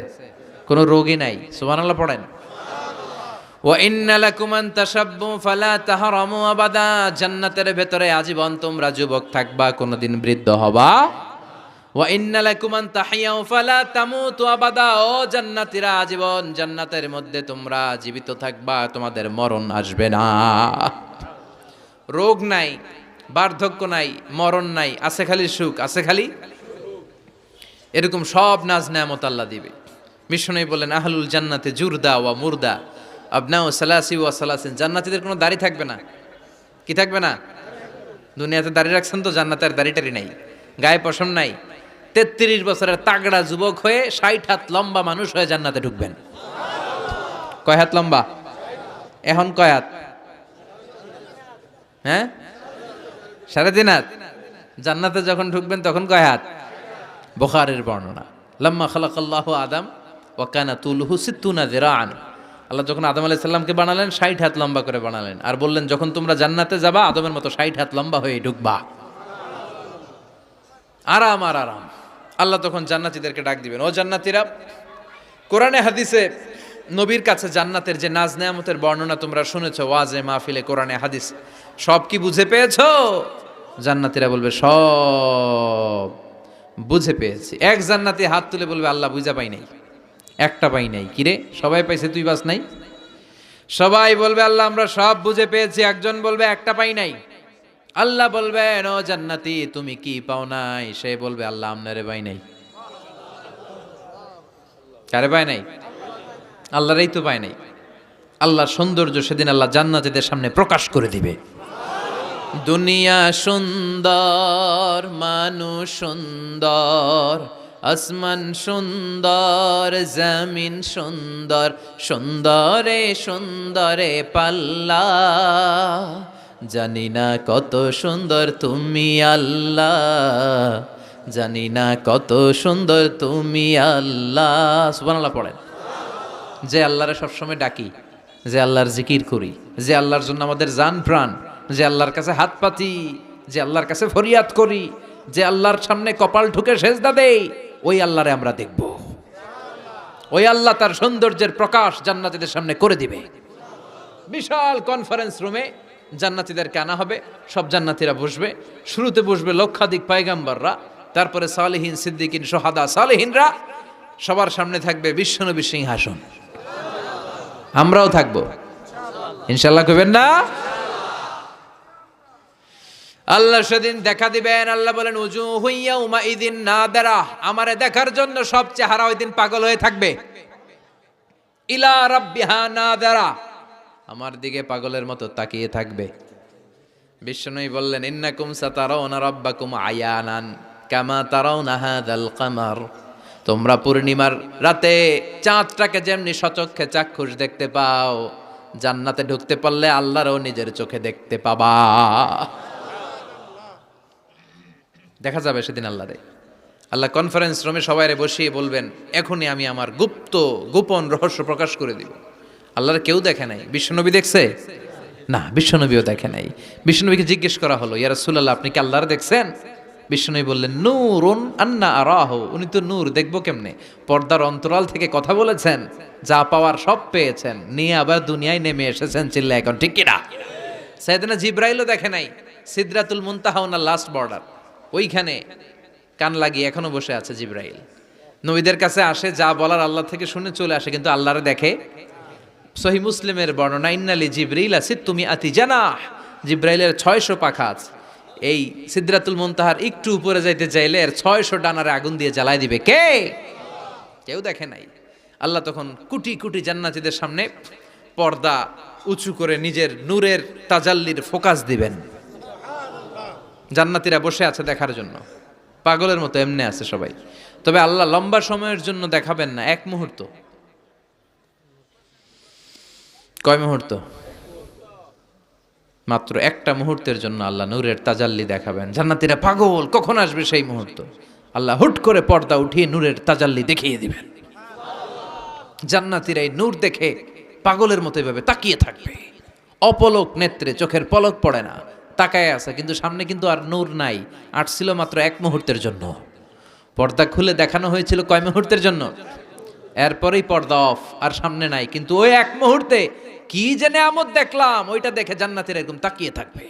কোনো রোগই নাই। সুবহানাল্লাহ পড়েন। ওয়া ইন্না লাকুম আন তাশাব্বু ফালা তাহরামু আবাদা, জান্নাতের ভেতরে আজীবন তোমরা যুবক থাকবা, কোনোদিন বৃদ্ধ হবা। ওয়া ইন্না লাকুম আন তাহিয়াউ ফালা তামুতু আবাদা, ও জান্নাতীরা, আজীবন জান্নাতের মধ্যে তোমরা জীবিত থাকবা, তোমাদের মরণ আসবে না। রোগ নাই, বার্ধক্য নাই, মরণ নাই, আছে খালি সুখ, আছে খালি এরকম সব নাজ নেয়ামত আল্লাহ দিবে। বিষ্ণু বলেন আহলুল জান্নাতে জুরদা ওয়া মুরদা আবনাউ সালাসি ওয়া সালাসিন, জান্নাতীদের কোনো দাড়ি থাকবে না। কি থাকবে না? দুনিয়াতে দাড়ি রাখছেন তো, জান্নাতের দাড়িটারি নাই, গায়ে পশম নাই। 33 বছরের তাগড়া যুবক হয়ে 60 হাত লম্বা মানুষ হয়ে জান্নাতে ঢুকবেন। কয় হাত লম্বা? এখন কয় হাত? হ্যাঁ, 3.5 হাত। জান্নাতে যখন ঢুকবেন তখন কয় হাত? বুখারীর বর্ণনা, লাম্মা খালাকাল্লাহু আদম ওয়া কানা তুলুহু 60 যিরাআন, আল্লাহ যখন আদম আলাইহিস সালামকে বানালেন 60 হাত লম্বা করে বানালেন, আর বললেন যখন তোমরা জান্নাতে যাবা আদমের মতো 60 হাত লম্বা হয়ে ঢুকবা। আরাম আর আরাম। আল্লাহ তখন জান্নাতীদেরকে ডাক দিবেন, ও জান্নাতীরা, কোরআনে হাদিসে নবীর কাছে জান্নাতের যে নাজ নেয়ামতের বর্ণনা তোমরা শুনেছো, ওয়াজে মাহফিলে, কোরআনে হাদিস, সব কি বুঝে পেয়েছো? জান্নাতীরা বলবে সব বুঝে পেয়েছি। এক জান্নাতি হাত তুলে বলবে আল্লাহ বুঝা পাই নাই, একটা পাই নাই। কিরে, সবাই পাইছে, তুই বাস নাই? সবাই বলবে আল্লাহ আমরা সব বুঝে পেয়েছি। একজন বলবে একটা পাই নাই। আল্লাহ বলবেন ও জান্নাতি তুমি কি পাও নাই? সে বলবে আল্লাহ আমনারে পাই নাই। কারে পায় নাই? আল্লাহরই তো পায় নাই। আল্লাহর সৌন্দর্য সেদিন আল্লাহ জান্নাতীদের সামনে প্রকাশ করে দিবে। দুনিয়া সুন্দর, মানুষ সুন্দর, আসমান সুন্দর, জমিন সুন্দর, সুন্দরে সুন্দরে পাল্লা, জানি না কত সুন্দর তুমি আল্লাহ, জানি না কত সুন্দর তুমি আল্লাহ। সুবহানাল্লাহ পড়েন। যে আল্লাহরে সবসময় ডাকি, যে আল্লাহর জিকির করি, যে আল্লাহর জন্য আমাদের জান প্রাণ, যে আল্লাহর কাছে হাত পাতি, যে আল্লাহর কাছে ফরিয়াদ করি, যে আল্লাহর সামনে কপাল ঠুকে সেজদা দেই, ওই আল্লাহরে আমরা দেখব। ওই আল্লাহ তার সৌন্দর্যের প্রকাশ জান্নাতীদের সামনে করে দিবে। বিশাল কনফারেন্স রুমে জান্নাতীদেরকে আনা হবে, সব জান্নাতীরা বসবে। শুরুতে বসবে লক্ষাধিক পয়গাম্বররা, তারপরে সালেহীন, সিদ্দিকিন, সোহাদা, সালেহীনরা। সবার সামনে থাকবে বিশ্বনবী সিংহাসন। আমরাও থাকবো ইনশাআল্লাহ, কইবেন না? আল্লাহ সেদিন দেখা দিবেন। আল্লাহ বলেন উজুহু ইয়াউমাইযিন নাদিরা, আমারে দেখার জন্য সব চেহারা ওই দিন পাগল হয়ে থাকবে। ইলা রাব্বিহা নাদিরা, আমার দিকে পাগলের মতো তাকিয়ে থাকবে। বিষ্ণুই বললেন ইন্নাকুম সাতারাউনা রাব্বাকুম আয়ানান কামা তারাউনা হাযাল কামার, তোমরা পূর্ণিমার রাতে চাঁদটাকে যেমনি সচক্ষে চাক্ষুষ দেখতে পাও, জান্নাতে ঢুকতে পারলে আল্লাহরও নিজের চোখে দেখতে পাবা। দেখা যাবে সেদিন আল্লাহরে। আল্লাহ কনফারেন্স রুমে সবাইরে বসিয়ে বলবেন এখনই আমি আমার গোপন রহস্য প্রকাশ করে দিব। আল্লাহর কেউ দেখে নাই। বিশ্বনবী দেখছে না, বিশ্বনবীও দেখে নাই। বিশ্বনবীকে জিজ্ঞেস করা হলো ইয়া রাসূলুল্লাহ আপনি কি আল্লাহর দেখছেন? বিষ্ণু বললেন নূরুন আন্না আরাহু, উনি তো নূর, দেখবো কেমনে? পর্দার অন্তরাল থেকে কথা বলেছেন, যা পাওয়ার সব পেয়েছেন, নিয়ে আবার দুনিয়ায় নেমে এসেছেন। চিল্লা এখন ঠিক কিনা? সাইয়েদনা জিব্রাইলও দেখে নাই। সিদরাতুল মুনতাহা ওনার লাস্ট বর্ডার, ওইখানে কান লাগিয়ে এখনো বসে আছে জিব্রাইল। নবীদের কাছে আসে, যা বলার আল্লাহ থেকে শুনে চলে আসে, কিন্তু আল্লাহরে দেখে। সহিহ মুসলিমের বর্ণনা ইন্নালি জিবরিলা সিত্তুমি আতি জানাহ, জিব্রাইলের 600 পাখা আছে। এই সিদরাতুল মুনতাহার একটু উপরে যাইতে চাইলে এর 600 ডানারে আগুন দিয়ে জ্বালায় দিবে। কে? কেউ দেখে নাই। আল্লাহ তখন কোটি কোটি জান্নাতীদের সামনে পর্দা উঁচু করে নিজের নূরের তাজাল্লির ফোকাস দিবেন। জান্নাতীরা বসে আছে দেখার জন্য, পাগলের মতো এমনে আছে সবাই। তবে আল্লাহ লম্বা সময়ের জন্য দেখাবেন না, এক মুহূর্ত। কয় মুহূর্ত? মাত্র একটা মুহূর্তের জন্য আল্লাহ নূরের তাজাল্লি দেখাবেন। জান্নাতীরা পাগল, কখন আসবে সেই মুহূর্ত। আল্লাহ হুট করে পর্দা উঠিয়ে নূরের তাজাল্লি দেখিয়ে দিবেন। জান্নাতীরা এই নূর দেখে পাগলের মতো এভাবে তাকিয়ে থাকবে, অপলক নেত্রে, চোখের পলক পড়ে না, তাকায় আছে, কিন্তু সামনে কিন্তু আর নূর নাই। আসছিল মাত্র এক মুহূর্তের জন্য। পর্দা খুলে দেখানো হয়েছিল কয় মুহূর্তের জন্য? এরপরেই পর্দা অফ, আর সামনে নাই, কিন্তু ওই এক মুহূর্তে কি যে নেয়ামত দেখলাম, ওইটা দেখে জান্নাতীরা এরকম তাকিয়ে থাকবে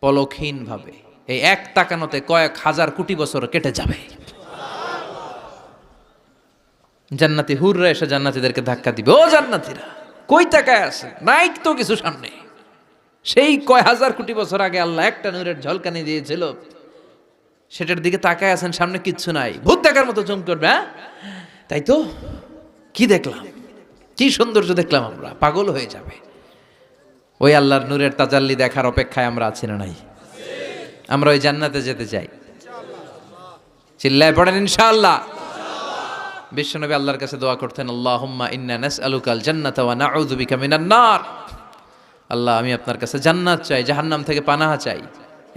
পলকহীন ভাবে। এই এক তাকানোতে কয়েক হাজার কোটি বছর কেটে যাবে। জান্নাতি হুররা এসে জান্নাতীদেরকে ধাক্কা দিবে, ও জান্নাতীরা কই তাকায় আছে, নাই তো কিছু সামনে। সেই কয় হাজার কোটি বছর আগে আল্লাহ একটা নূরের ঝলকানি দিয়েছিল, সেটার দিকে তাকায় আছেন, সামনে কিচ্ছু নাই, ভূত দেখার মতো চমক করবে। হ্যাঁ তাই তো, কি দেখলাম, কি সৌন্দর্য দেখলাম, আমরা পাগল হয়ে যাবে। ওই আল্লাহর নূরের তাজাল্লি দেখার অপেক্ষায় আমরা আছি না নাই? আমরা ওই জান্নাতে যেতে চাই, চিল্লায় পড়েন ইনশাআল্লাহ। বিশ্বনবী আল্লাহর কাছে দোয়া করতেন, আল্লাহুম্মা ইন্না নাসআলুকাল জান্নাতা ওয়া নাউযু বিকা মিনান নার। আল্লাহ আমি আপনার কাছে জান্নাত চাই, জাহান্নাম থেকে পানাহা চাই।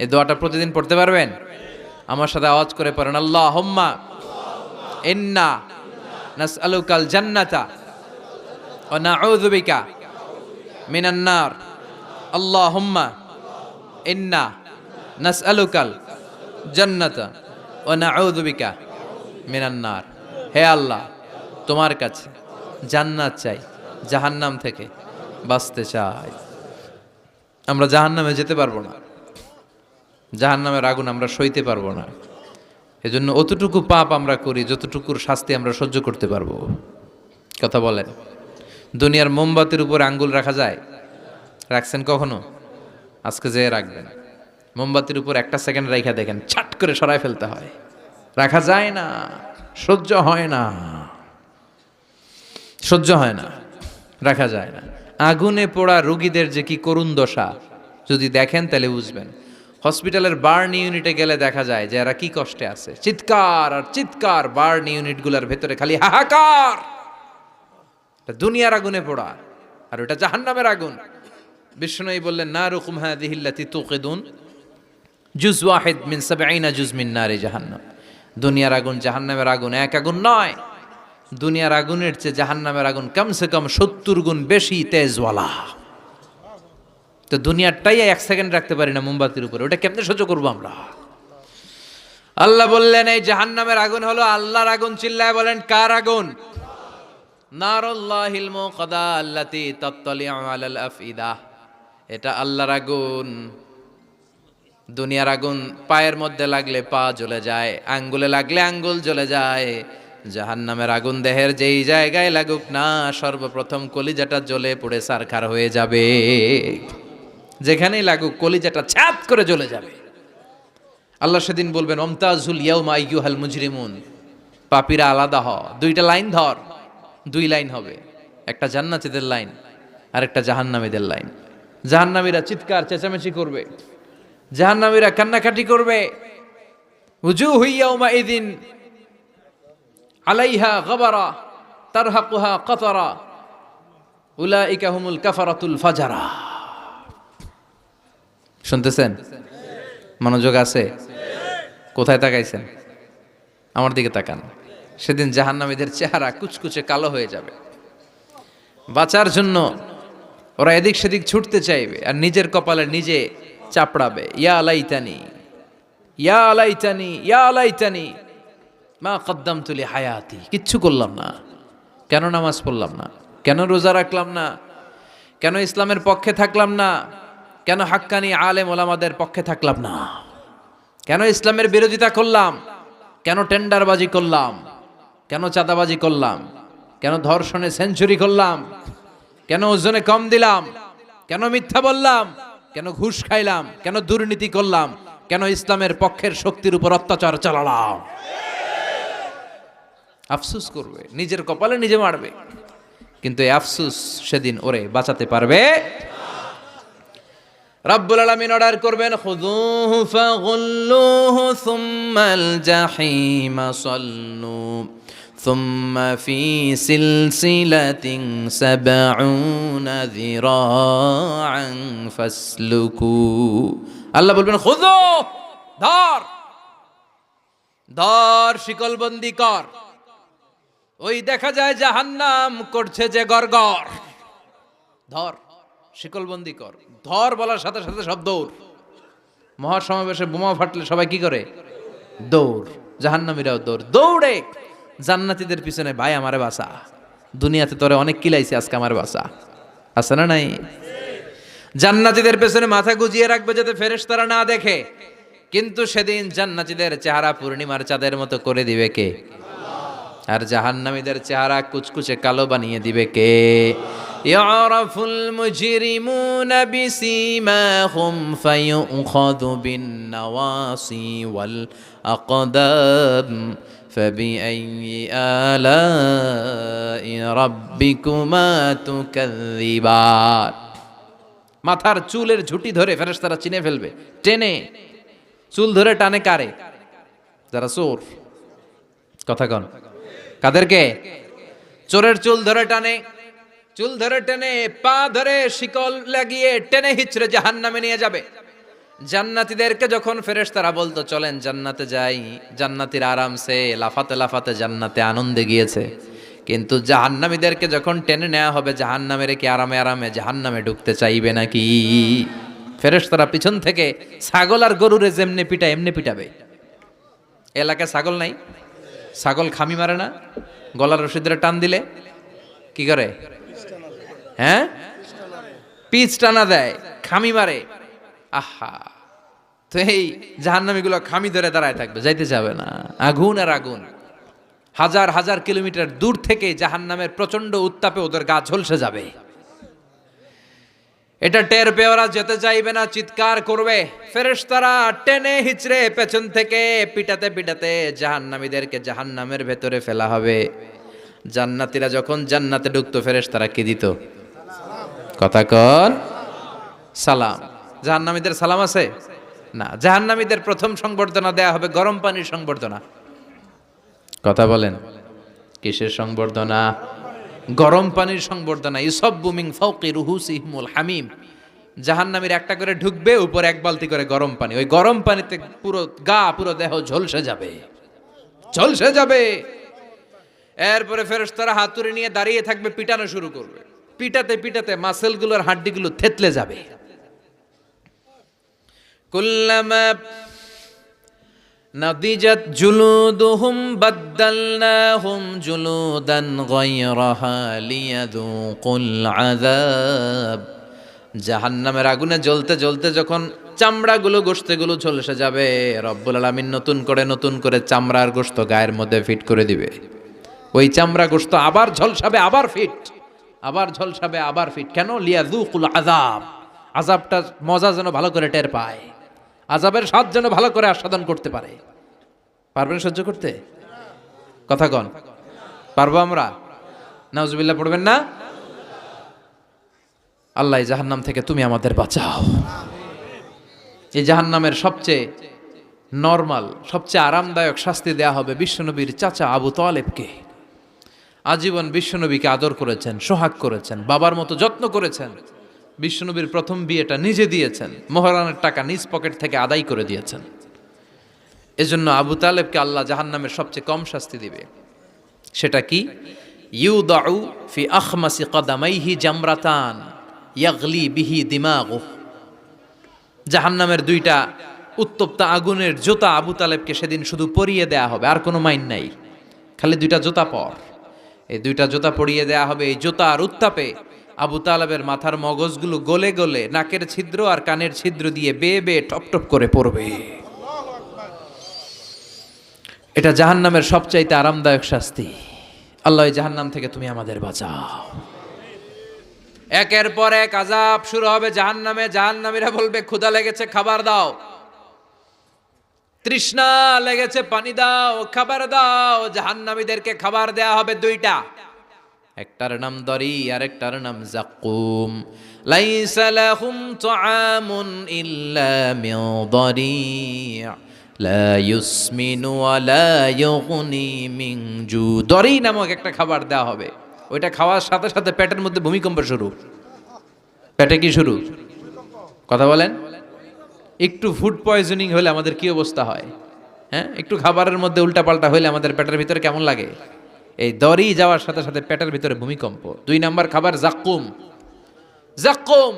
এই দোয়াটা প্রতিদিন পড়তে পারবেন? আমার সাথে আওয়াজ করে পড়েন, আল্লাহুম্মা ইন্না নাসআলুকাল জান্নাতা ওয়া নাউযু বিকা মিনান নার। আল্লাহুম্মা ইন্না নাসআলুকাল জান্নাতা ওয়া নাউযু বিকা মিনান নার। হে আল্লাহ, তোমার কাছে জান্নাত চাই, জাহান্নাম থেকে বাঁচতে চাই। আমরা জাহান্নামে যেতে পারবো না, জাহান্নামের আগুন আমরা সইতে পারবো না। এজন্য অতটুকু পাপ আমরা করি যতটুকুর শাস্তি আমরা সহ্য করতে পারবো। কথা বলেন, দুনিয়ার মোমবাতির উপর আঙ্গুল রাখা যায়? রাখছেন কখনো? আজকে যেয়ে রাখবেন, মোমবাতির উপর একটা সেকেন্ড রাখা দেখেন, ছাট করে সরাই ফেলতে হয়। রাখা যায় না, সহ্য হয় না, সহ্য হয় না, রাখা যায় না। আগুনে পোড়া রোগীদের যে কি করুণ দশা যদি দেখেন তাহলে বুঝবেন। হসপিটালের বার্ন ইউনিটে গেলে দেখা যায় যে এরা কি কষ্টে আছে, চিৎকার আর চিৎকার, বার্ন ইউনিটগুলোর ভেতরে খালি হাহাকার। দুনিয়ার আগুনে পোড়া, আর ওটা জাহান্নামের আগুন। বিষ্ণু বললেন, নারুকুম হাযিহিল্লাতী তুকিদুন জুজ ওয়াহিদ মিন ৭০ জুজ মিন নারি জাহান্নাম। দুনিয়ার আগুন জাহান্নামের আগুন এক আগুন নয়, দুনিয়ার আগুনের চেয়ে জাহান্নামের আগুন কমসে কম ৭০ গুণ বেশি তেজওয়ালা। তো দুনিয়ারটাই এক সেকেন্ড রাখতে পারি না মোমবাতির উপরে, ওটা কেমনে সহ্য করবো আমরা? আল্লাহ বললেন এই জাহান্নামের আগুন হলো আল্লাহর আগুন। চিল্লায় বলেন, কার আগুন? নারুল্লাহিল মুকাদা আল্লাতী তাত্তালিউ আলাল আফইদা। এটা আল্লাহর আগুন। দুনিয়ার আগুন পায়ের মধ্যে লাগলে পা জ্বলে যায়, আঙ্গুলে লাগলে আঙ্গুল জ্বলে যায়। জাহান্নামের আগুন দেহের যেই জায়গায় লাগুক না, সর্বপ্রথম কলিজাটা জ্বলে পুড়ে ছারখার হয়ে যাবে। যেখানেই লাগুক কলিজাটা ছাত করে জ্বলে যাবে। আল্লাহ সেদিন বলবেন, ওমতাজুল ইয়াউমা আইয়ুহাল মুজরিমুন, পাপীরা আলাদা হ। দুইটা লাইন ধর, দুই লাইন হবে, একটা জান্নাতীদের লাইন আর একটা জাহান্নামীদের লাইন। জাহান্নামীরা চিৎকার চেঁচামেচি করবে, জাহান্নামীরা কান্নাকাটি করবে। উজুহু ইয়াউমাইযিন আলাইহা গাবারা তারহাকুহা কাতারা উলাইকা হুমুল কাফারাতুল ফাজারা। শুনতেছেন? মনোযোগ আছে? কোথায় তাকাইছেন? আমার দিকে তাকান। সেদিন জাহান্নামীদের চেহারা কুচকুচে কালো হয়ে যাবে। বাঁচার জন্য ওরা এদিক সেদিক ছুটতে চাইবে আর নিজের কপালে নিজে চাপড়াবে, ইয়া লাইতানি ইয়া লাইতানি ইয়া লাইতানি মা কদ্দামতু লি হায়াতি। কিচ্ছু করলাম না, কেন নামাজ পড়লাম না, কেন রোজা রাখলাম না, কেন ইসলামের পক্ষে থাকলাম না, কেন হাক্কানি আলেম ওলামাদের পক্ষে থাকলাম না, কেন ইসলামের বিরোধিতা করলাম, কেন টেন্ডারবাজি করলাম, কেন চাঁদাবাজি করলাম, কেন ধর্ষণে সেঞ্চুরি করলাম, কেন ওজনে কম দিলাম, কেন মিথ্যা বললাম, কেন ঘুষ খাইলাম, কেন দুর্নীতি করলাম, কেন ইসলামের পক্ষের শক্তির উপর অত্যাচার চালালাম। আফসুস করবে, নিজের কপালে নিজে মারবে, কিন্তু এই আফসুস সেদিন ওরে বাঁচাতে পারবে। রব্বুল আলামিন অর্ডার করবেন, খুযুহু ফাগুল্লুহু সুম্মাল জাহিমা সাল্লু সুম্মা ফি সিলসিলাতিন ৭০ যিরাআন ফাসলুকু। আল্লাহ বলবেন, খুযু, ধর ধর, শিকলবন্দি কর, ওই দেখা যায় জাহান্নাম করছে যে গড়গড়, ধর শিকলবন্দি কর, ধর বলার সাথে সাথে সব দৌড়। মহাসমাবেশে বোমা ফাটলে সবাই কি করে? দৌড়। জাহান্নামীরাও দৌড়, দৌড়ে জান্নাতীদের পিছনে, ভাই আমারে বাঁচা, দুনিয়াতে তোরে অনেক কিলাইছে, আজকে আমার বাঁচা। আছে না নাই? জান্নাতীদের পেছনে মাথা গুজিয়ে রাখবে যাতে ফেরেশতারা না দেখে, কিন্তু সেদিন জান্নাতীদের চেহারা পূর্ণিমার চাঁদের মতো করে দিবে কে? আর জাহান্নামীদের চেহারা কুচকুচে কালো বানিয়ে দিবে কে? ইয়ারাফুল মুজরিমুনা বিসীমাহুম ফায়ুখাযু বিন নাওয়াসি ওয়াল আকদাম ফাবিআইয়ি আলাই রাব্বিকুমা তুকাযযিবান। মাথার চুলের ঝুঁটি ধরে ফেরেশতারা চিনে ফেলবে, টেনে চুল ধরে টানে কারে? যারা চোর। কথা কন, কাদেরকে? চোরের চুল ধরে টানে, চুল ধরে টেনে, পা ধরে শিকল লাগিয়ে টেনে হিচড়ে জাহান্নামে নিয়ে যাবে। জান্নাতীদেরকে যখন ফেরেশতারা বলতো চলেন জান্নাতে যাই, জান্নাতীরা আরামসে লাফাতে লাফাতে জান্নাতে আনন্দে গিয়েছে, কিন্তু জাহান্নামীদেরকে যখন টেনে নেওয়া হবে জাহান্নামে রেখে আরামে আরামে জাহান্নামে ঢুকতে চাইবে নাকি? ফেরেশতারা পিছন থেকে ছাগল আর গরুরে যেমনে পিটায় এমনি পিটাবে। এলাকায় ছাগল নাই? ছাগল খামি মারে না? গলার রশিদরে টান দিলে কি করে? হ্যাঁ, পিচ টানা দেয়, খামি মারে। আহা, তো এই জাহান্নামীগুলো খামি ধরে দাঁড়ায় থাকবে, যাইতে যাবে না। আগুন আর আগুন, হাজার হাজার কিলোমিটার দূর থেকে জাহান্নামের প্রচন্ড উত্তাপে ওদের গা ঝলসে যাবে। এটা টের পেয়ে ওরা যেতে চাইবে না, চিৎকার করবে। ফেরেশতারা টেনে হিচড়ে পেছন থেকে পিটাতে পিটাতে জাহান্নামীদেরকে জাহান্নামের ভেতরে ফেলা হবে। জান্নাতীরা যখন জান্নাতে ঢুকতো ফেরেশতারা কি দিত? কথা কর, সালাম। জাহান্নামীদের সালাম আছে না? জাহান্নামীদের প্রথম সংবর্ধনা দেয়া হবে গরম পানির সংবর্ধনা। কথা বলেন, কিসের সংবর্ধনা? গরম পানির সংবর্ধনা। ইউসাব্বু মিন ফাওকি রুহুসিহিমুল হামিম। জাহান্নামীর একটা করে ঢুকবে, উপরে এক বালতি করে গরম পানি, ওই গরম পানিতে পুরো গা পুরো দেহ ঝলসে যাবে, ঝলসে যাবে। এরপরে ফেরেশতারা হাতুড়ি নিয়ে দাঁড়িয়ে থাকবে, পিটানো শুরু করবে। পিটাতে পিটাতে মাসেলগুলোর হাড্ডিগুলো থেতলে যাবে। কুল্লামা নাদিজাত জুলুদুহুম বাদদালনাহুম জুলুদান গায়রাহা লিয়াযুকুল আযাব। জাহান্নামের আগুনে জ্বলতে জ্বলতে যখন চামড়াগুলো গোশতগুলো ঝলসে যাবে, রব্বুল আলামিন নতুন করে চামড়ার গোশত গায়ের মধ্যে ফিট করে দিবে। ওই চামড়া গোশত আবার ঝলসাবে, আবার ফিট, আবার ঝলসাবে, আবার ফিট। কেন? লিয়াযুকুল আযাব। আযাবটা মজা যেন ভালো করে টের পায়, আযাবের স্বাদ যেন ভালো করে আস্বাদন করতে পারে। পারবেন সহ্য করতে? কথা কন, পারবো আমরা? নাউজুবিল্লাহ পড়বেন না? আল্লাহ এই জাহান্নাম থেকে তুমি আমাদের বাঁচাও। এই জাহান্নামের সবচেয়ে নরমাল, সবচেয়ে আরামদায়ক শাস্তি দেয়া হবে বিশ্বনবীর চাচা আবু তালেবকে। আজীবন বিশ্বনবীকে আদর করেছেন, সোহাগ করেছেন, বাবার মতো যত্ন করেছেন। বিশ্বনবীর প্রথম বিয়েটা নিজে দিয়েছেন, মোহরানের টাকা নিজ পকেট থেকে আদায় করে দিয়েছেন। এজন্য আবু তালেবকে আল্লাহ জাহান্নামের সবচেয়ে কম শাস্তি দিবে। সেটা কি? ইউদাউ ফি আখমাসি কদামাইহি জামরাতান ইয়াগলি বিহি দিমাগু। জাহান্নামের দুইটা উত্তপ্ত আগুনের জুতা আবু তালেবকে সেদিন শুধু পরিয়ে দেয়া হবে, আর কোনো মাইন নাই, খালি দুইটা জুতা পর। এই দুইটা জুতা পরিয়ে দেয়া হবে। এই জুতার উত্তাপে আবু তালেবের মাথার মগজগুলো গলে গলে নাকের ছিদ্র আর কানের ছিদ্র দিয়ে বেয়ে বেয়ে টপ টপ করে পড়বে। এটা জাহান্নামের সবচাইতে আরামদায়ক শাস্তি। আল্লাহ এই জাহান্নাম থেকে তুমি আমাদের বাঁচাও। একের পর এক আযাব শুরু হবে জাহান্নামে। জাহান্নামীরা বলবে ক্ষুধা লেগেছে, খাবার দাও। তৃষ্ণা লেগেছে, পানি দাও, খাবার দাও। জাহান্নামীদেরকে খাবার দেয়া হবে দুইটা, একটার নাম দরি আর একটার নাম যাকুম। লাইসা লাহুম তুআমুন ইল্লা মিন দরি' লা ইউসমিনু ওয়া লা ইউগনি মিন জু। দরি নামক একটা খাবার দেওয়া হবে, ওইটা খাওয়ার সাথে সাথে পেটের মধ্যে ভূমিকম্প শুরু। পেটে কি শুরু? কথা বলেন। একটু ফুড পয়জনিং হলে আমাদের কি অবস্থা হয়? হ্যাঁ, একটু খাবারের মধ্যে উল্টাপাল্টা হলে আমাদের পেটের ভিতরে কেমন লাগে? এই দড়ি যাওয়ার সাথে সাথে পেটের ভিতরে ভূমিকম্প। 2 নাম্বার খাবার জাক্কুম। জাক্কুম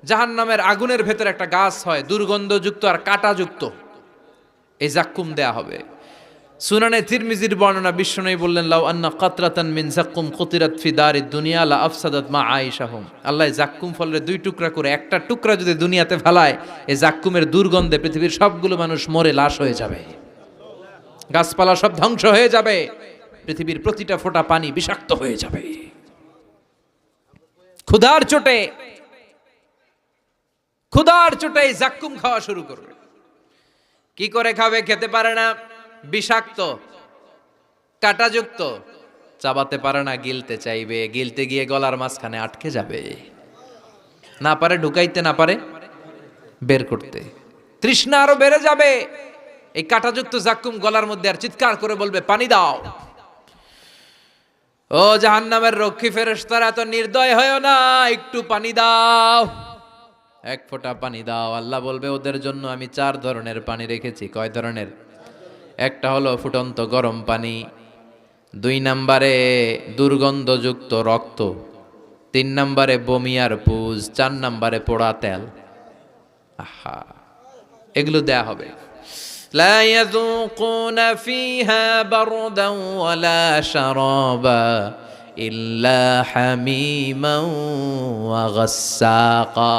জাহান্নামের আগুনের ভেতরে একটা গাছ হয়, দুর্গন্ধযুক্ত আর কাঁটাযুক্ত। এই জাক্কুম দেয়া হবে। সুনানে তিরমিজির বর্ণনা, বিশ্বনবী বললেন, লাউ আন্না কাতরাতান মিন জাক্কুম কুতিরাত ফি দারিদ দুনিয়া লা আফসাদাত মা আয়েশাহুম। আল্লাহ জাক্কুম ফলের 2 টুকরা করে একটা টুকরা যদি দুনিয়াতে ফেলায়, এই জাক্কুমের দুর্গন্ধে পৃথিবীর সবগুলো মানুষ মরে লাশ হয়ে যাবে, গাছপালা সব ধ্বংস হয়ে যাবে, পৃথিবীর প্রতিটা ফোঁটা পানি বিষাক্ত হয়ে যাবে। ক্ষুধার চোটে এই জাক্কুম খাওয়া শুরু করবে। কি করে খাবে? খেতে পারে না, বিষাক্ত, কাঁটাযুক্ত, চাবাতে পারে না, গিলতে চাইবে, গিলতে গিয়ে গলার মাঝখানে আটকে যাবে, না পারে ঢুকাইতে, না পারে বের করতে। তৃষ্ণা আরো বেড়ে যাবে। এই কাঁটাযুক্ত জাক্কুম গলার মধ্যে আর চিৎকার করে বলবে, পানি দাও। ও জাহান্নামের রক্ষী ফেরেশতারা, এত নির্দয় হয়ো না, একটু পানি দাও, 1 ফোঁটা পানি দাও। আল্লাহ বলবে, ওদের জন্য আমি 4 ধরনের পানি রেখেছি। কয় ধরনের? একটা হলো ফুটন্ত গরম পানি, 2 নম্বরে দুর্গন্ধযুক্ত রক্ত, 3 নম্বরে বমি আর পুজ, 4 নম্বরে পোড়া তেল। আহা, এগুলো দেয়া হবে। লা ইয়াযুকুনা ফিহা বারদান ওয়ালা শারাবা ইল্লা হামিমান ওয়া গাসসাকা।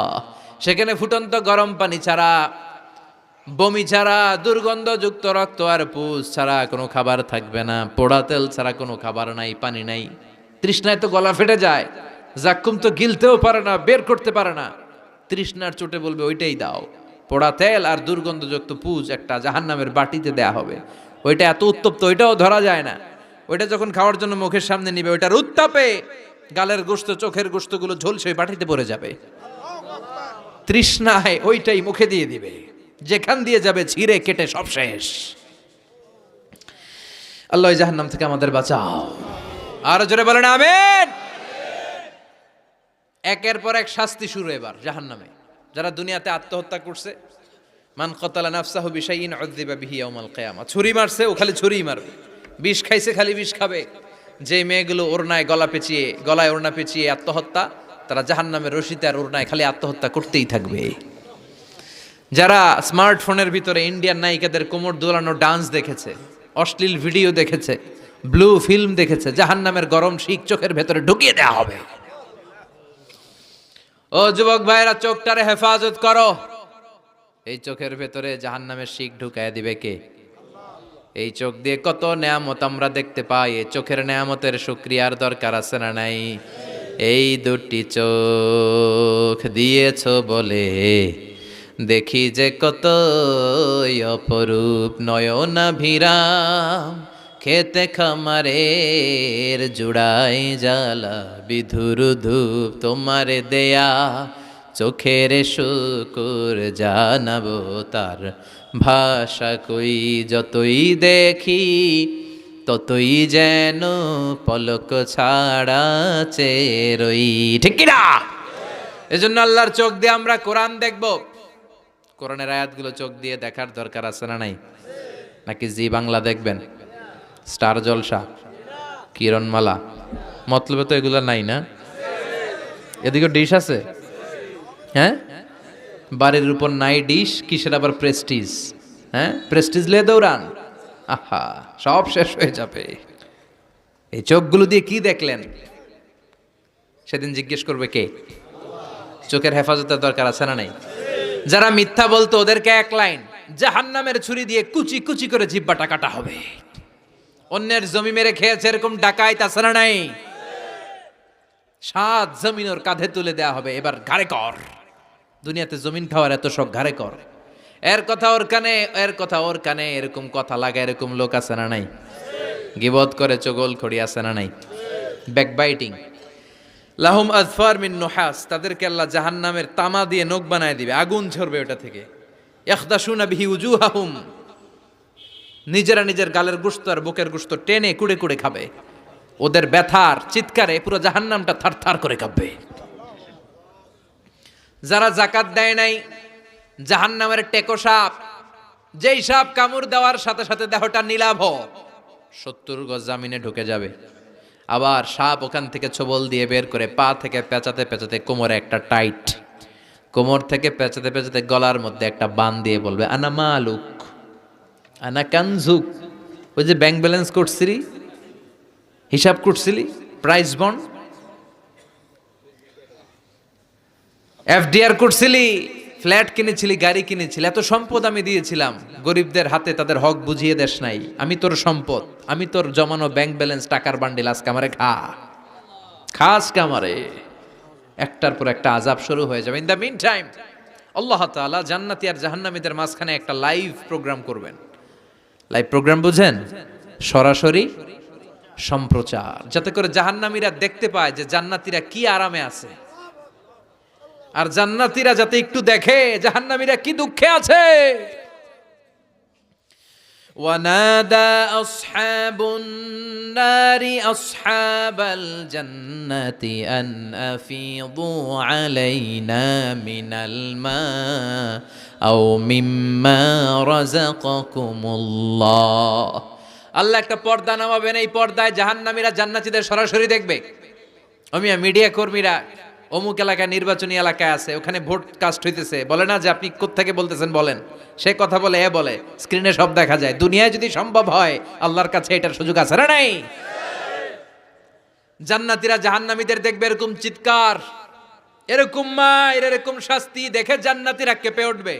সেখানে ফুটন্ত গরম পানি ছাড়া, বমি ছাড়া, দুর্গন্ধযুক্ত রক্ত আর পুজ ছাড়া কোনো খাবার থাকবে না, পোড়া তেল ছাড়া কোনো খাবার নাই, পানি নাই। তৃষ্ণায় তো গলা ফেটে যায়, জাক্কুম তো গিলতেও পারে না, বের করতে পারে না। তৃষ্ণার চোটে বলবে, ওইটাই দাও। পোড়া তেল আর দুর্গন্ধযুক্ত পুজ একটা জাহান্নামের বাটিতে দেয়া হবে। ওইটা এত উত্তপ্ত, ওইটাও ধরা যায় না। ওইটা যখন খাওয়ার জন্য মুখের সামনে নিবে, ওইটার উত্তাপে গালের গোশত, চোখের গোশতগুলো ঝলসে বাটিতে পড়ে যাবে। তৃষ্ণায় ওইটাই মুখে দিয়ে দিবে, যেখান দিয়ে যাবে ছিঁড়ে কেটে সব শেষ। আল্লাহ জাহান্নাম থেকে আমাদের বাঁচাও। আরো জোরে বলেন আমিন। একের পর এক শাস্তি শুরু এবার জাহান্নামে। যারা দুনিয়াতে আত্মহত্যা করছে, মান কাতালা নাফসাহু বিশাইইন উযযিবা বিহি ইয়াউমাল কিয়ামা। ছুরি মারছে, ও খালি ছুরিই মারবে। বিষ খাইছে, খালি বিষ খাবে। যে মেয়েগুলো ওড়নায় গলায় ওড়না পেঁচিয়ে আত্মহত্যা, তারা জাহান্নামের রশিতে আর ওড়নায় খালি আত্মহত্যা করতেই থাকবে। যারা স্মার্টফোনের ভিতরে ইন্ডিয়ান নায়িকাদের কোমর দোলানো ডান্স দেখেছে, অশ্লীল ভিডিও দেখেছে, ব্লু ফিল্ম দেখেছে, জাহান্নামের গরম শিক চোখের ভেতরে ঢুকিয়ে দেওয়া হবে। ও যুবক ভাইরা, চোখটারে হেফাজত করো। এই চোখের ভেতরে জাহান্নামের শিক ঢুকায় দিবে কে? এই চোখ দিয়ে কত নেয়ামত আমরা দেখতে পাই। এই চোখের নেয়ামতের শুকরিয়ার দরকার আছে না নাই? এই 2টি চোখ দিয়েছ বলে দেখি যে কত অপরূপ নয়নাভিরাম, খেতে খামারের জুড়াই জ্বালা বিধুর ধূপ, তোমারে দেয়া চোখের শুকুর জানাবো তার ভাষা কই। যতই দেখি ততই যেন পলক ছাড়া চেরই। ঠিক কিনা? এজন্য আল্লাহর চোখ দিয়ে আমরা কোরআন দেখব। কোরআনের আয়াতগুলো চোখ দিয়ে দেখার দরকার আছে না নাই? নাকি জি বাংলা দেখবেন, স্টার জলসা, কিরণমালা? মতলবে তো এগুলো নাই না? এদিকে ডিশ আছে, হ্যাঁ? বাড়ির উপর নাই ডিশ, কিসের আবার প্রেস্টিজ? হ্যাঁ, প্রেস্টিজ লে দৌড়ান। আহা, সব শেষ হয়ে যাবে। এই চোখগুলো দিয়ে কি দেখলেন? সেদিন জিজ্ঞেস করবে কে? চোখের হেফাজতের দরকার আছে না নাই? যারা মিথ্যা বলতো ওদেরকে 1 লাইন, জাহান্নামের ছুরি দিয়ে কুচি কুচি করে জিহ্বাটা কাটা হবে। অন্যের জমি মেরে খেয়েছে এরকম ডাকাইত আছে না নাই? 7 জমিন ওর কাঁধে তুলে দেয়া হবে, এবার ঘাড়ে কর। দুনিয়াতে জমিন খাওয়ার এত শখ, ঘাড়ে কর। এর কথা ওর কানে, এর কথা ওর কানে, এরকম কথা লাগা এরকম লোক আছে না নাই? গিবত করে চগল খড়ি আছে না নাই? ব্যাকবাইটিং। লাহুম আযফার মিন নুহাস, তাদেরকে আল্লাহ জাহান্নামের তামা দিয়ে নখ বানায় দিবে, আগুন ঝরবে ওটা থেকে। ইখদাশুনা বিহি উজুহাহুম, নিজেরা নিজের গালের গোশত আর বুকের গোশত টেনে কুড়ে কুড়ে খাবে। ওদের ব্যথার চিৎকারে পুরো জাহান্নামটা থারথার করে কাঁপবে। যারা যাকাত দেয় নাই, জাহান্নামের টেকো সাপ, যেই সাপ কামড় দেওয়ার সাথে সাথে দেহটা নীলাভ, 70 গজ জামিনে ঢুকে যাবে। আবার সাপ ওখান থেকে ছোবল দিয়ে বের করে পা থেকে পেঁচাতে পেঁচাতে কোমরে একটা টাইট, কোমর থেকে পেঁচাতে পেঁচাতে গলার মধ্যে একটা বান দিয়ে বলবে আনা মালুক আনা কানজুক। ওই যে ব্যাংক ব্যালেন্স করছিলি, হিসাব করছিলি, প্রাইস বন্ড, এফডিআর করছিলি, ফ্ল্যাট কিনেছিলি, গাড়ি কিনেছিলি, এত সম্পদ আমি দিয়েছিলাম, গরিবদের হাতে তাদের হক বুঝিয়ে দেশ নাই। আমি তোর সম্পদ, আমি তোর জমানো ব্যাংক ব্যালেন্স টাকার বান্ডিল, আজকে আমারে খাস কামারে। একটার পর একটা আযাব শুরু হয়ে যাবে। ইন দ্য মিন টাইম আল্লাহ তাআলা জান্নাতি আর জাহান্নামীদের মাঝখানে একটা লাইভ প্রোগ্রাম করবেন। লাইভ প্রোগ্রাম বুঝেন? সরাসরি সম্প্রচার, যাতে করে জাহান্নামীরা দেখতে পায় যে জান্নাতীরা কি আরামে আছে, আর জান্নাতীরা যাতে একটু দেখে জাহান্নামীরা কি দুঃখে আছে। ওয়ানাদা আসহাবুন নারি আসহাবাল জান্নাতি আন আফিদু আলাইনা মিনাল মা আও মিম্মা রাযাকাকুমুল্লাহ। আল্লাহ একটা পর্দা নামাবেন, এই পর্দায় জাহান্নামীরা জান্নাতীদের সরাসরি দেখবে। মিডিয়া কর্মীরা অমুক এলাকায় নির্বাচনী এলাকায় আছে, ওখানে ভোট কাস্ট হইতেছে, বলে না যে আপনি কোত্থেকে বলতেছেন বলেন, সে কথা বলে এ বলে, স্ক্রিনে সব দেখা যায়। দুনিয়ায় যদি সম্ভব হয় আল্লাহর কাছে এটার সুযোগ আছে না নাই? জান্নাতীরা জাহান্নামীদের দেখবে এরকম চিৎকার, এরকম মায়ের, এরকম শাস্তি দেখে জান্নাতীরা কেঁপে উঠবে।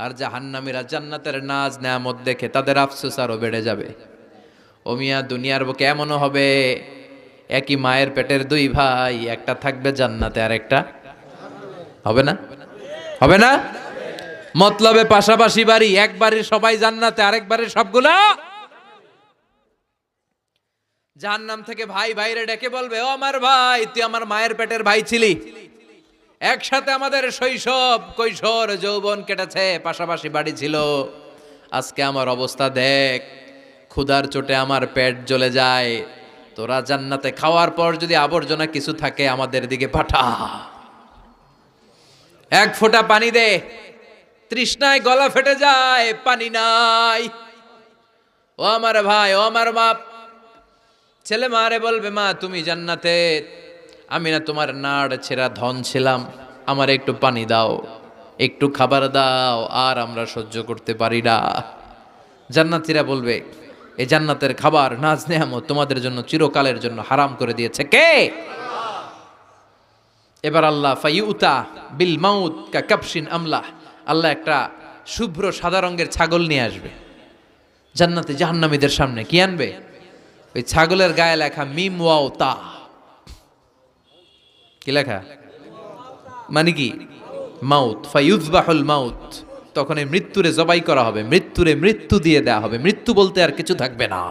আর জাহান্নামীরা জান্নাতের নাজ নেয়ামত দেখে তাদের আফসোস আরো বেড়ে যাবে। ও মিয়া, দুনিয়ার বুকে এমনও হবে একই মায়ের পেটের দুই ভাই, একটা থাকবে জান্নাতে আর একটা হবে না, হবে না? মতলবে পাশাপাশি বাড়ি, এক বাড়ির সবাই জান্নাতে, আরেক বাড়ির সবগুলা জাহান্নাম থেকে ভাই ভাইরে ডেকে বলবে, ও আমার ভাই, তুই আমার মায়ের পেটের ভাই ছিলি, একসাথে আমাদের শৈশব কৈশোর যৌবন কেটেছে, পাশাপাশি বাড়ি ছিল, আজকে আমার অবস্থা দেখ, ক্ষুধার চোটে আমার পেট জ্বলে যায়, তোরা জান্নাতে খাওয়ার পর যদি আবর্জনা কিছু থাকে আমাদের দিকে পাঠা, এক ফোঁটা পানি দে, তৃষ্ণায় গলা ফেটে যায়, পানি নাই। ও আমার ভাই, ও আমার মা, ছেলে মারে বলবে, মা তুমি জান্নাতে, আমি না তোমার নাড় ছেঁড়া ধন ছিলাম, আমার একটু পানি দাও, একটু খাবার দাও, আর আমরা সহ্য করতে পারি না। জান্নাতীরা বলবে, এই জান্নাতের খাবার নাজ নেয়ামত তোমাদের জন্য চিরকালের জন্য হারাম করে দিয়েছে কে? এবার আল্লাহ ফাইউতা বিল মাউত কা কাবশিন আমলাহ, আল্লাহ একটা শুভ্র সাদা রঙের ছাগল নিয়ে আসবে জান্নাতে জাহান্নামীদের সামনে। কি আনবে? ওই ছাগলের গায়ে লেখা মিম ওয়াও তা। কি লেখা? মানে কি? মাউত। ফাইউযবাহুল মাউত, তখন এই মৃত্যুরে জবাই করা হবে, মৃত্যুরে মৃত্যু দিয়ে দেয়া হবে, মৃত্যু বলতে আর কিছু থাকবে না।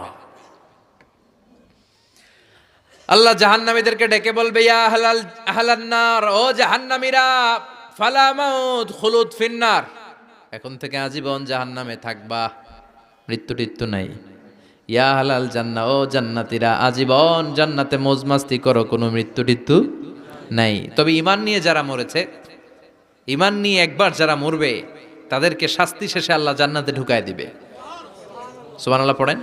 আল্লাহ জাহান্নামীদেরকে ডেকে বলবে, ইয়া আহলান নার, ও জাহান্নামীরা, ফালা মাউত খুলুদ ফিন্নার, এখন থেকে আজীবন জাহান্নামে থাকবা, মৃত্যু টিত্যু নাই। ইয়া আহলাল জান্নাহ, ও জান্নাতীরা, আজীবন জান্নাতে মজমাস্তি করো, কোনো মৃত্যু টিত্যু নাই। তবে ঈমান নিয়ে যারা মরেছে, ঈমান নিয়ে একবার যারা মরবে, তাদেরকে শাস্তি শেষে আল্লাহ জান্নাতে ঢুকায় দিবে। সুবহানাল্লাহ পড়েন।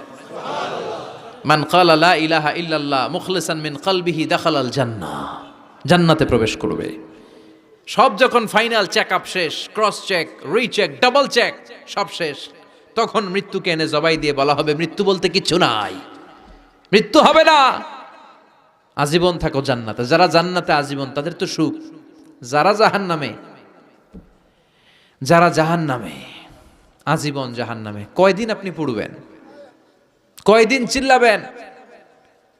মান ক্বালা লা ইলাহা ইল্লাল্লাহ মুখলিসান মিন কলবিহি দাখালাল জান্নাহ, জান্নাতে প্রবেশ করবে। সব যখন ফাইনাল চেক আপ শেষ, cross check, recheck, double check সব শেষ, তখন মৃত্যুকে এনে জবাই দিয়ে বলা হবে, মৃত্যু বলতে কিছু নাই, মৃত্যু হবে না, আজীবন থাকো জান্নাতে। যারা জান্নাতে আজীবন তাদের তো সুখ, যারা জাহান্নামে, যারা জাহান্নামে আজীবন জাহান্নামে, কয়দিন আপনি পড়বেন? কয়দিন চিল্লাবেন?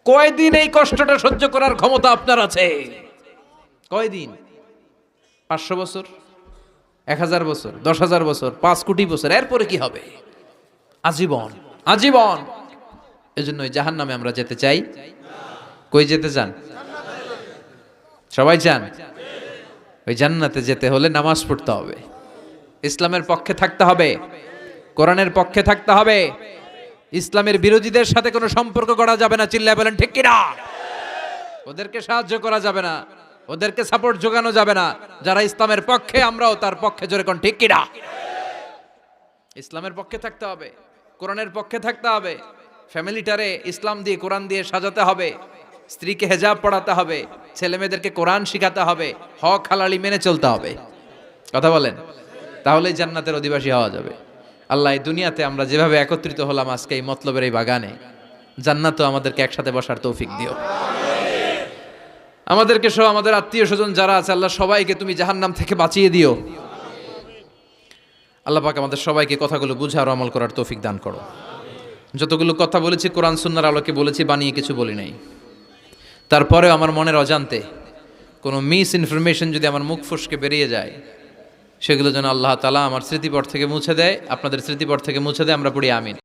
কয়দিন এই কষ্টটা সহ্য করার ক্ষমতা আপনার আছে? কয়দিন? 500 বছর, 1000 বছর, 10,000 বছর, 5 কোটি বছর, এরপরে কি হবে? আজীবন, আজীবন। এজন্য ওই জাহান্নামে আমরা যেতে চাই। কই যেতে চান? সবাই চান? ওই জান্নাতে যেতে হলে নামাজ পড়তে হবে, ইসলামের পক্ষে থাকতে হবে, কোরআনের পক্ষে থাকতে হবে, ইসলামের বিরোধীদের সাথে কোনো সম্পর্ক করা যাবে না। চিল্লায় বলেন ঠিক কিনা? ওদেরকে সাহায্য করা যাবে না, ওদেরকে সাপোর্ট জোগানো যাবে না। যারা ইসলামের পক্ষে, আমরাও তার পক্ষে, জোরে কোন ঠিক কিনা? ইসলামের পক্ষে থাকতে হবে, কোরআনের পক্ষে থাকতে হবে, ফ্যামিলিটারে ইসলাম দিয়ে কোরআন দিয়ে সাজাতে হবে, স্ত্রীকে হেজাব পড়াতে হবে, ছেলে মেয়েদেরকে কোরআন শিখাতে হবে, হক হালালি মেনে চলতে হবে। কথা বলেন, তাহলেই জান্নাতের অধিবাসী হওয়া যাবে। আল্লাহ, এই দুনিয়াতে আমরা যেভাবে একত্রিত হলাম আজকে এই মতলবের এই বাগানে, জান্নাতও আমাদেরকে একসাথে বসার তৌফিক দিও। আমাদেরকে সহ আমাদের আত্মীয় স্বজন যারা আছে আল্লাহ সবাইকে তুমি জাহান্নাম থেকে বাঁচিয়ে দিও। আল্লাহ পাক আমাদের সবাইকে কথাগুলো বুঝে আর আমল করার তৌফিক দান করো। যতগুলো কথা বলেছি কোরআন সুন্নাহর আলোকে বলেছি, বানিয়ে কিছু বলি নাই। তারপরেও আমার মনের অজান্তে কোনো মিস ইনফরমেশন যদি আমার মুখ ফসকে বেরিয়ে যায়, সেগুলো যেন আল্লাহ তাআলা আমার স্মৃতিপট থেকে মুছে দেয়, আপনাদের স্মৃতিপট থেকে মুছে দেয়। আমরা পড়ি আমিন।